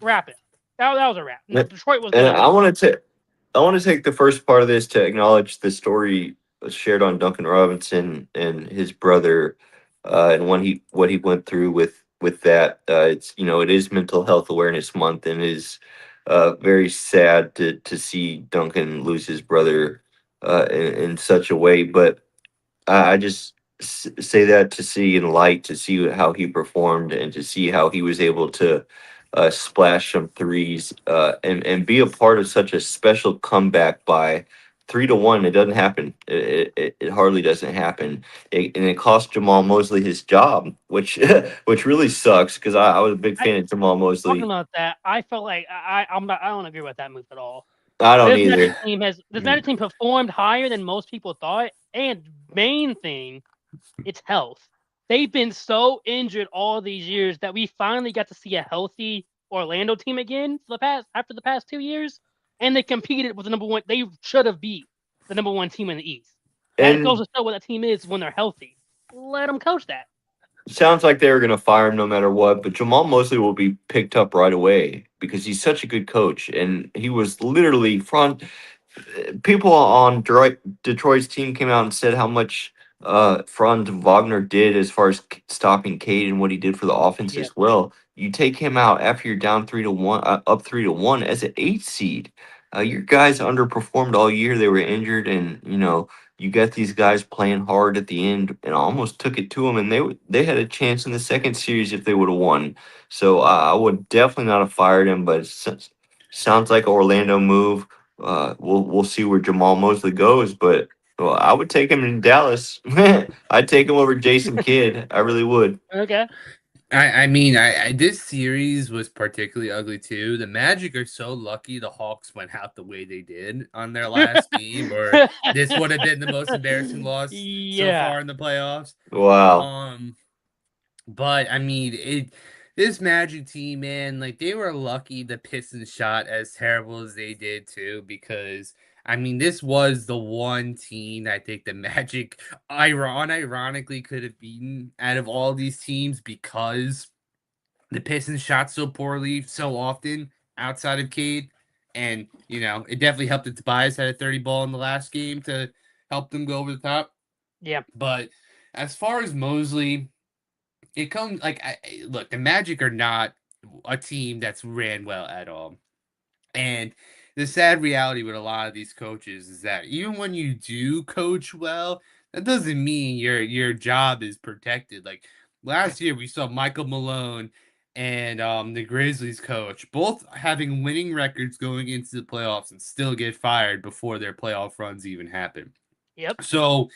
S1: wrap it. That was a wrap. No, Detroit was
S3: And
S1: going to win.
S3: I want to take the first part of this to acknowledge the story shared on Duncan Robinson and his brother, and what he went through with that. It's it is Mental Health Awareness Month, and it is very sad to see Duncan lose his brother in such a way. But I just say that to see in light, to see how he performed, and to see how he was able to splash some threes and be a part of such a special comeback by 3-1. It doesn't happen. It hardly doesn't happen. And it cost Jamal Mosley his job, which which really sucks because I was a big fan of Jamal
S1: Talking
S3: Mosley.
S1: about that, I felt like I don't agree with that move at all.
S3: I don't
S1: This
S3: either.
S1: Magic team performed higher than most people thought, and main thing, it's health. They've been so injured all these years that we finally got to see a healthy Orlando team again after the past 2 years, and they competed with the number one. They should have beat the number one team in the East. That goes
S3: And
S1: to show what that team is when they're healthy. Let them coach that.
S3: sounds like they were going to fire him no matter what, but Jamal Mosley will be picked up right away because he's such a good coach, and he was literally front. People on Detroit's team came out and said how much Franz Wagner did as far as stopping Cade and what he did for the offense
S1: Yeah,
S3: as well. You take him out after you're down 3-1, up 3-1 as an 8 seed. Your guys underperformed all year. They were injured, and you got these guys playing hard at the end, and almost took it to them. And they had a chance in the second series if they would have won. So I would definitely not have fired him, but sounds like an Orlando move. We'll see where Jamal Mosley goes, but well, I would take him in Dallas. I'd take him over Jason Kidd. I really would.
S1: okay.
S2: I mean, this series was particularly ugly too. The Magic are so lucky the Hawks went out the way they did on their last game, or this would have been the most embarrassing loss so
S1: Yeah.
S2: far in the playoffs.
S3: Wow.
S2: But I mean, this Magic team, man, like they were lucky the Pistons shot as terrible as they did too, because I mean, this was the one team I think the Magic unironically could have beaten out of all these teams because the Pistons shot so poorly so often outside of Cade. And, it definitely helped that Tobias had a 30 ball in the last game to help them go over the top.
S1: Yeah.
S2: But as far as Mosley, it comes like look, the Magic are not a team that's ran well at all. And the sad reality with a lot of these coaches is that even when you do coach well, that doesn't mean your job is protected. Like last year, we saw Michael Malone and the Grizzlies coach both having winning records going into the playoffs and still get fired before their playoff runs even happen.
S1: Yep.
S2: So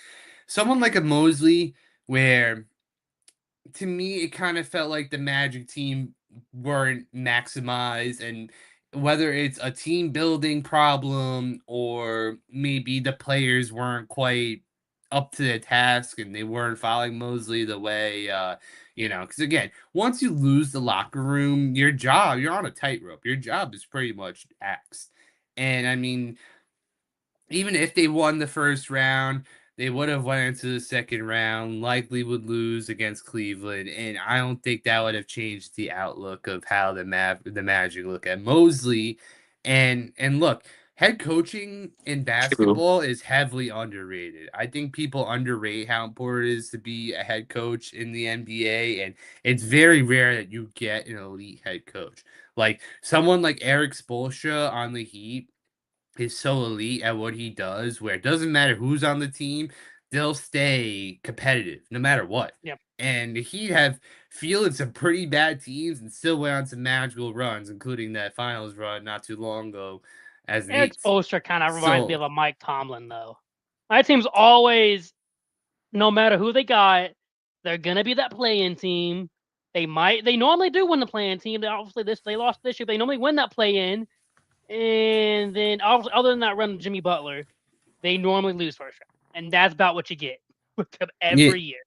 S2: someone like a Mosley, where to me, it kind of felt like the Magic team weren't maximized, and whether it's a team building problem or maybe the players weren't quite up to the task and they weren't following Mosley the way, because again, once you lose the locker room, you're on a tightrope. Your job is pretty much axed. And I mean, even if they won the first round, they would have went into the second round, likely would lose against Cleveland, and I don't think that would have changed the outlook of how the Magic look at Mosley. And look, head coaching in
S3: True.
S2: basketball is heavily underrated. I think people underrate how important it is to be a head coach in the NBA, and it's very rare that you get an elite head coach. Like someone like Eric Spoelstra on the Heat is so elite at what he does, where it doesn't matter who's on the team, they'll stay competitive no matter what.
S1: Yep.
S2: And he'd have fielded some pretty bad teams and still went on some magical runs, including that finals run not too long ago as an
S1: Eric
S2: eighth.
S1: Spoelstra kind of reminds me
S2: So
S1: of a Mike Tomlin, though. My team's always, no matter who they got, they're gonna be that play-in team. They normally do win the play-in team. They lost this year. They normally win that play-in, and then other than that run with Jimmy Butler, they normally lose first round, and that's about what you get with them
S2: Yeah,
S1: every year.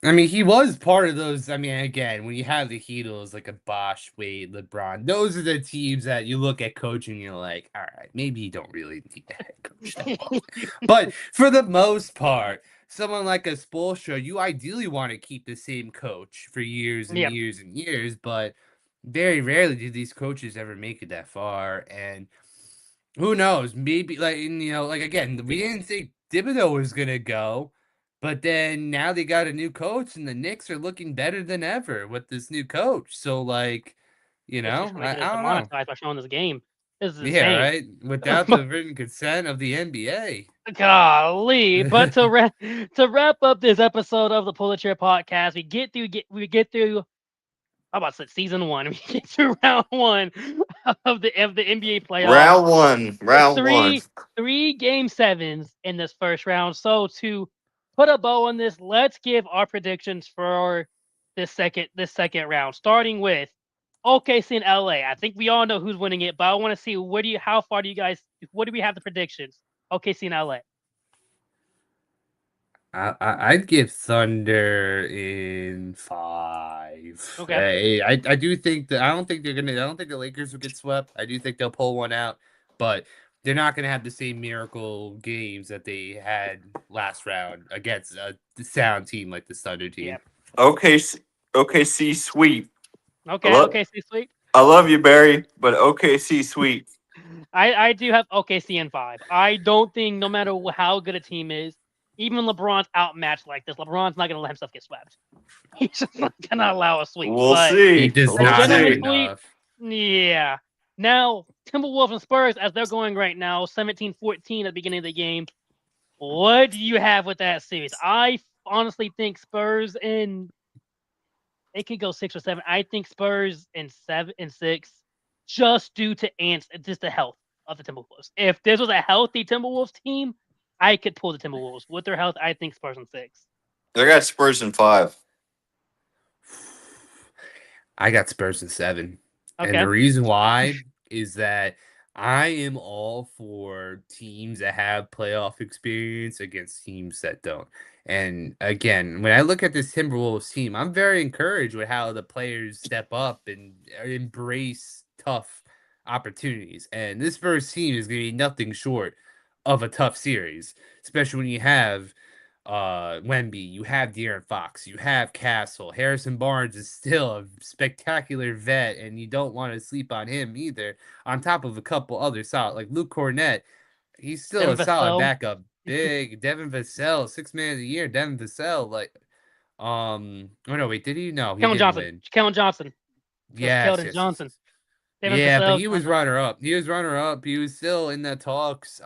S2: I mean, he was part of those. I mean, again, when you have the Heat, it was like a Bosch, Wade, LeBron. Those are the teams that you look at coaching, and you're like, all right, maybe you don't really need a head coach that long. But for the most part, someone like a Spoelstra, you ideally want to keep the same coach for years and
S1: Yeah,
S2: years and years, but very rarely do these coaches ever make it that far. And who knows? Maybe like again, we didn't think Thibodeau was gonna go, but then now they got a new coach, and the Knicks are looking better than ever with this new coach. So
S1: it's just gonna get us
S2: I don't know.
S1: demonetized by showing this game. This is
S2: Yeah,
S1: insane.
S2: right. Without the written consent of the NBA.
S1: Golly! But to wrap up this episode of the Pull the Chair podcast, we get through. How about season one? We get through round one of the NBA playoffs.
S3: Round one.
S1: Three game sevens in this first round. So to put a bow on this, let's give our predictions for this second round, starting with OKC and LA. I think we all know who's winning it, but I want to see how far do you guys what do we have the predictions? OKC and LA.
S2: I'd give Thunder in 5.
S1: Okay.
S2: I do think that I don't think the Lakers will get swept. I do think they'll pull one out, but they're not gonna have the same miracle games that they had last round against a sound team like the Thunder team.
S1: Yeah.
S3: OKC sweep.
S1: Okay.
S3: Hello?
S1: OKC sweep.
S3: I love you, Barry, but OKC sweep.
S1: I do have OKC in 5. I don't think no matter how good a team is, even LeBron's outmatched like this, LeBron's not gonna let himself get swept. He's just not gonna allow a sweep.
S3: We'll
S1: But
S3: see.
S2: He does
S3: We'll
S2: not have
S1: gentleman
S3: see.
S1: sweep.
S2: enough.
S1: Yeah. Now, Timberwolves and Spurs, as they're going right now, 17-14 at the beginning of the game. What do you have with that series? I honestly think Spurs in it could go 6 or 7. I think Spurs in 7 and 6, just due to just the health of the Timberwolves. If this was a healthy Timberwolves team, I could pull the Timberwolves. With their health, I think Spurs in 6.
S3: I got Spurs in 5.
S2: I got Spurs in 7. And
S1: Okay.
S2: the reason why is that I am all for teams that have playoff experience against teams that don't. And again, when I look at this Timberwolves team, I'm very encouraged with how the players step up and embrace tough opportunities. And this first team is going to be nothing short of a tough series, especially when you have Wemby, you have De'Aaron Fox, you have Castle. Harrison Barnes is still a spectacular vet, and you don't want to sleep on him either. On top of a couple other solid, like Luke Cornett, he's still
S1: Devin
S2: a solid
S1: Vassell.
S2: backup. Big Devin Vassell, 6th man of the year. Devin Vassell, oh no, wait, did he? No, he
S1: Kellen
S2: didn't
S1: Johnson.
S2: win.
S1: Kellen Johnson. Just
S2: Yes,
S1: Keldon
S2: yes, yes,
S1: Johnson.
S2: yes.
S1: Devin
S2: Yeah, but
S1: Vassell.
S2: he was runner up. He was runner up. He was still in the talks.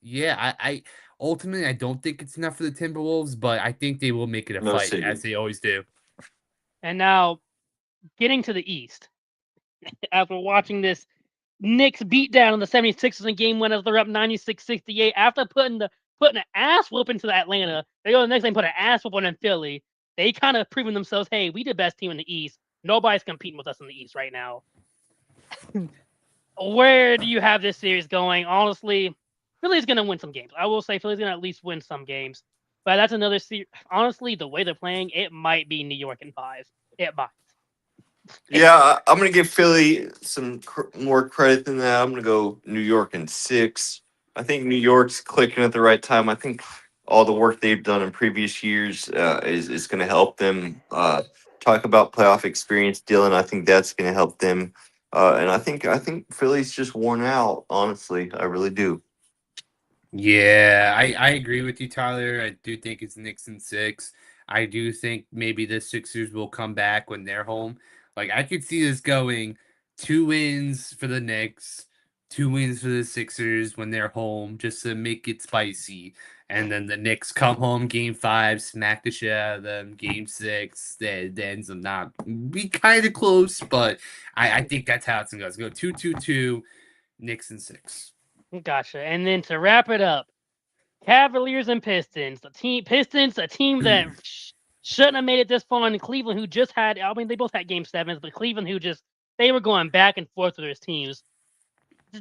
S2: Yeah, I ultimately I don't think it's enough for the Timberwolves, but I think they will make it a
S3: No
S2: fight
S3: city.
S2: as they always do.
S1: And now, getting to the East, after watching this Knicks beat down on the 76ers in game one as they're up 96-68, after putting an ass whooping to Atlanta, they go the next game put an ass whooping in Philly. They kind of proven themselves, hey, we the best team in the East. Nobody's competing with us in the East right now. Where do you have this series going? Honestly, Philly's going to win some games. I will say Philly's going to at least win some games. But that's another series. Honestly, the way they're playing, it might be New York in 5. It might.
S3: Yeah, I'm going to give Philly some more credit than that. I'm going to go New York in 6. I think New York's clicking at the right time. I think all the work they've done in previous years is going to help them. Talk about playoff experience, Dylan. I think that's going to help them. And I think Philly's just worn out, honestly. I really do.
S2: Yeah, I agree with you, Tyler. I do think it's Knicks in 6. I do think maybe the Sixers will come back when they're home. Like I could see this going 2 wins for the Knicks, 2 wins for the Sixers when they're home, just to make it spicy. And then the Knicks come home game 5, smack the shit out of them. Game 6, that ends up not be kind of close, but I think that's how it's gonna go. It's gonna go 2-2-2, Knicks in 6.
S1: Gotcha. And then to wrap it up, Cavaliers and Pistons. Pistons, a team that shouldn't have made it this far. And Cleveland, who just had, I mean, they both had game sevens, but Cleveland, who just, they were going back and forth with their teams.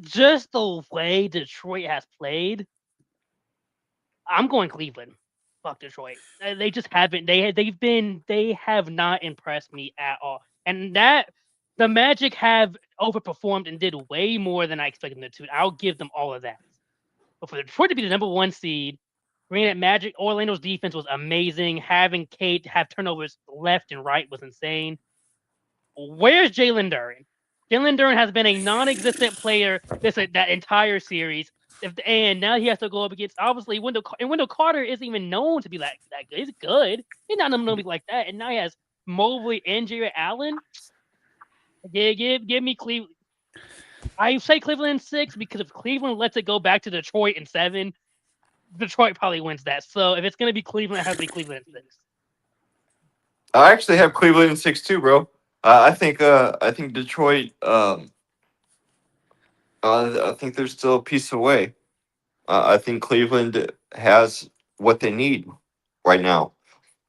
S1: Just the way Detroit has played, I'm going Cleveland. Fuck Detroit. They just haven't. They have not impressed me at all. And that the Magic have overperformed and did way more than I expected them to. I'll give them all of that. But for Detroit to be the number one seed, granted, Magic Orlando's defense was amazing. Having Kate have turnovers left and right was insane. Where's Jalen Duren? Jalen Duren has been a non-existent player that entire series. And now he has to go up against obviously Wendell Carter isn't even known to be that good. He's good. He's not known to be like that. And now he has Mobley and Jared Allen. Give me Cleveland. I say Cleveland in 6 because if Cleveland lets it go back to Detroit in 7, Detroit probably wins that. So if it's gonna be Cleveland, it has to be Cleveland in 6.
S3: I actually have Cleveland in 6 too, bro. I think Detroit. I think they're still a piece away. I think Cleveland has what they need right now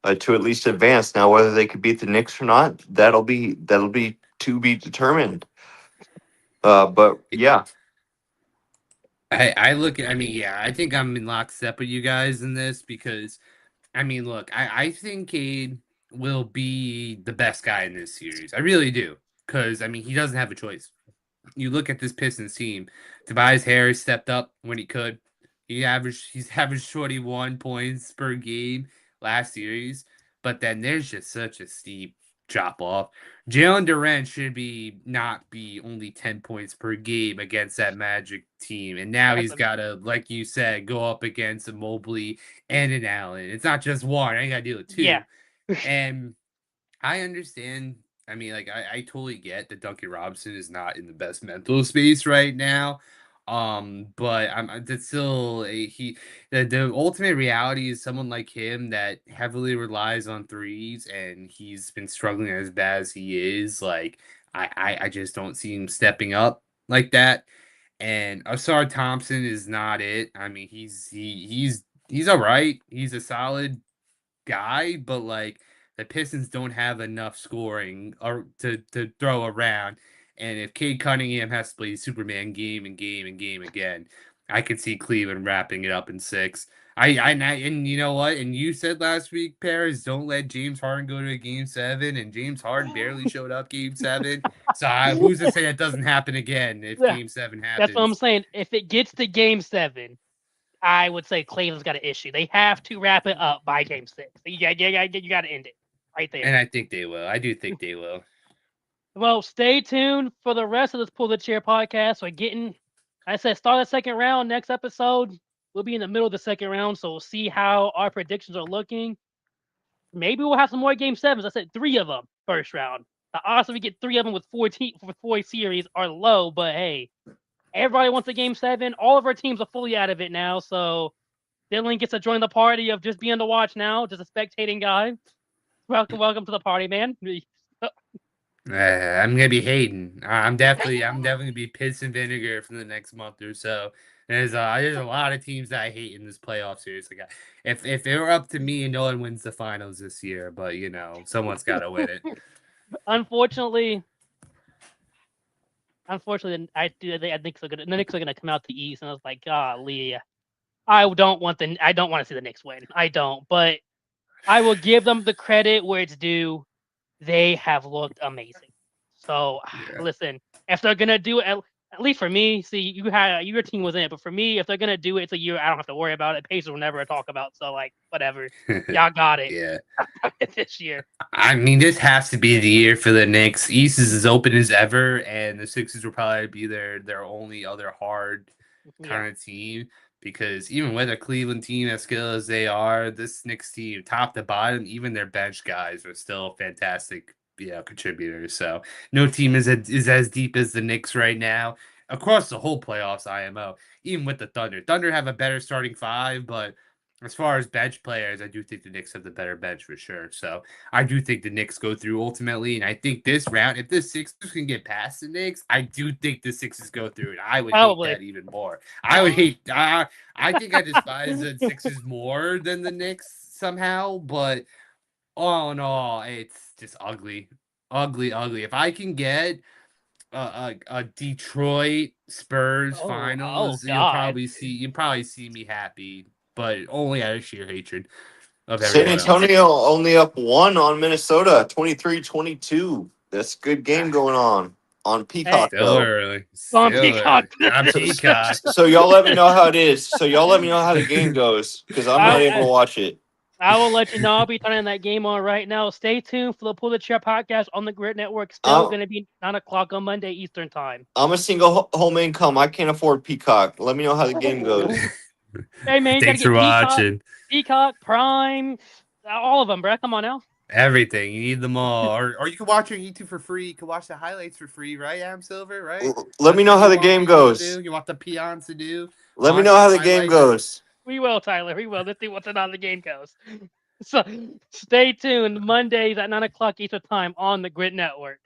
S3: to at least advance. Now, whether they could beat the Knicks or not, that'll be to be determined. But yeah,
S2: I look at, I mean, yeah, I think I'm in lockstep with you guys in this because, I mean, look, I think Cade will be the best guy in this series. I really do. Because, I mean, he doesn't have a choice. You look at this Pistons team. Tobias Harris stepped up when he could. He's averaged 21 points per game last series. But then there's just such a steep drop off. Jalen Duren should not be only 10 points per game against that Magic team. And now he's got to, like you said, go up against a Mobley and an Allen. It's not just one. I got to deal with 2.
S1: Yeah.
S2: And I understand. I mean, like, I totally get that Duncan Robinson is not in the best mental space right now. But that's still the ultimate reality is someone like him that heavily relies on threes, and he's been struggling as bad as he is. Like, I just don't see him stepping up like that. And Asar Thompson is not it. I mean, he's all right. He's a solid guy, but like the Pistons don't have enough scoring or to throw around. And if Cade Cunningham has to play Superman game and game and game again, I could see Cleveland wrapping it up in 6. And you know what? And you said last week, Paris, don't let James Harden go to a game 7, and James Harden barely showed up game 7. So who's to say that doesn't happen again if game 7 happens?
S1: That's what I'm saying. If it gets to game 7, I would say Cleveland's got an issue. They have to wrap it up by game 6. You got to end it right there.
S2: And I think they will. I do think they will.
S1: Well, stay tuned for the rest of this Pull the Chair podcast. We're getting, I said, start the second round. Next episode, we'll be in the middle of the second round, so we'll see how our predictions are looking. Maybe we'll have some more game 7s. I said 3 of them first round. The odds that we get 3 of them with 4 series are low, but hey, everybody wants a game 7. All of our teams are fully out of it now, so Dylan gets to join the party of just being to watch now, just a spectating guy. Welcome to the party, man.
S2: I'm gonna be hating. I'm definitely gonna be piss and vinegar for the next month or so. There's a lot of teams that I hate in this playoff series. Like, if it were up to me, no one wins the finals this year. But you know, someone's got to win it.
S1: Unfortunately, I think the Knicks are gonna come out the East, and I was like, golly, I don't want to see the Knicks win. I don't, but I will give them the credit where it's due. They have looked amazing. So listen, if they're gonna do it, at least for me, see, your team was in it, but for me, if they're gonna do it, it's a year I don't have to worry about it. Pacers will never talk about, so like whatever, y'all got it.
S2: Yeah,
S1: this year.
S2: I mean, this has to be the year for the Knicks. East is as open as ever, and the Sixers will probably be their only other hard kind of team. Because even with a Cleveland team as skilled as they are, this Knicks team, top to bottom, even their bench guys are still fantastic, contributors. So no team is as deep as the Knicks right now across the whole playoffs. IMO, even with the Thunder. Thunder have a better starting 5, but as far as bench players, I do think the Knicks have the better bench for sure. So I do think the Knicks go through ultimately, and I think this round, if the Sixers can get past the Knicks, I do think the Sixers go through, and I would hate that even more. I would hate. I think I despise the Sixers more than the Knicks somehow, but all in all, it's just ugly. Ugly. If I can get a Detroit Spurs
S1: Oh
S2: finals,
S1: God.
S2: you'll probably see me happy, but only out of sheer hatred of
S3: San
S2: everyone else.
S3: Antonio only up 1 on Minnesota, 23-22. That's a good game going on
S1: Hey,
S3: Peacock
S2: Still
S3: though.
S2: early.
S1: on
S2: Still
S1: Peacock.
S2: early. On Peacock.
S3: So y'all let me know how it is. So y'all let me know how the game goes because I'm not able
S1: I,
S3: to watch it.
S1: I will let you know. I'll be turning that game on right now. Stay tuned for the Pull the Chair podcast on the Grid Network. Still
S3: I'm,
S1: going to be 9 o'clock on Monday Eastern Time.
S3: I'm a single home income. I can't afford Peacock. Let me know how the game goes.
S1: Hey man, you got to
S2: Thanks for
S1: get
S2: watching.
S1: Peacock, Prime, all of them, bro. Come on now.
S2: Everything. You need them all. Or you can watch on YouTube for free. You can watch the highlights for free, right, Adam Silver, right?
S3: Let me know how the game goes.
S2: You want the peons to do?
S3: Let me
S2: Watch
S3: know how the game
S2: highlights.
S3: goes.
S1: We will, Tyler. We will. Let's see what's on the game goes. So stay tuned. Mondays at 9 o'clock Eastern Time on the Grid Network.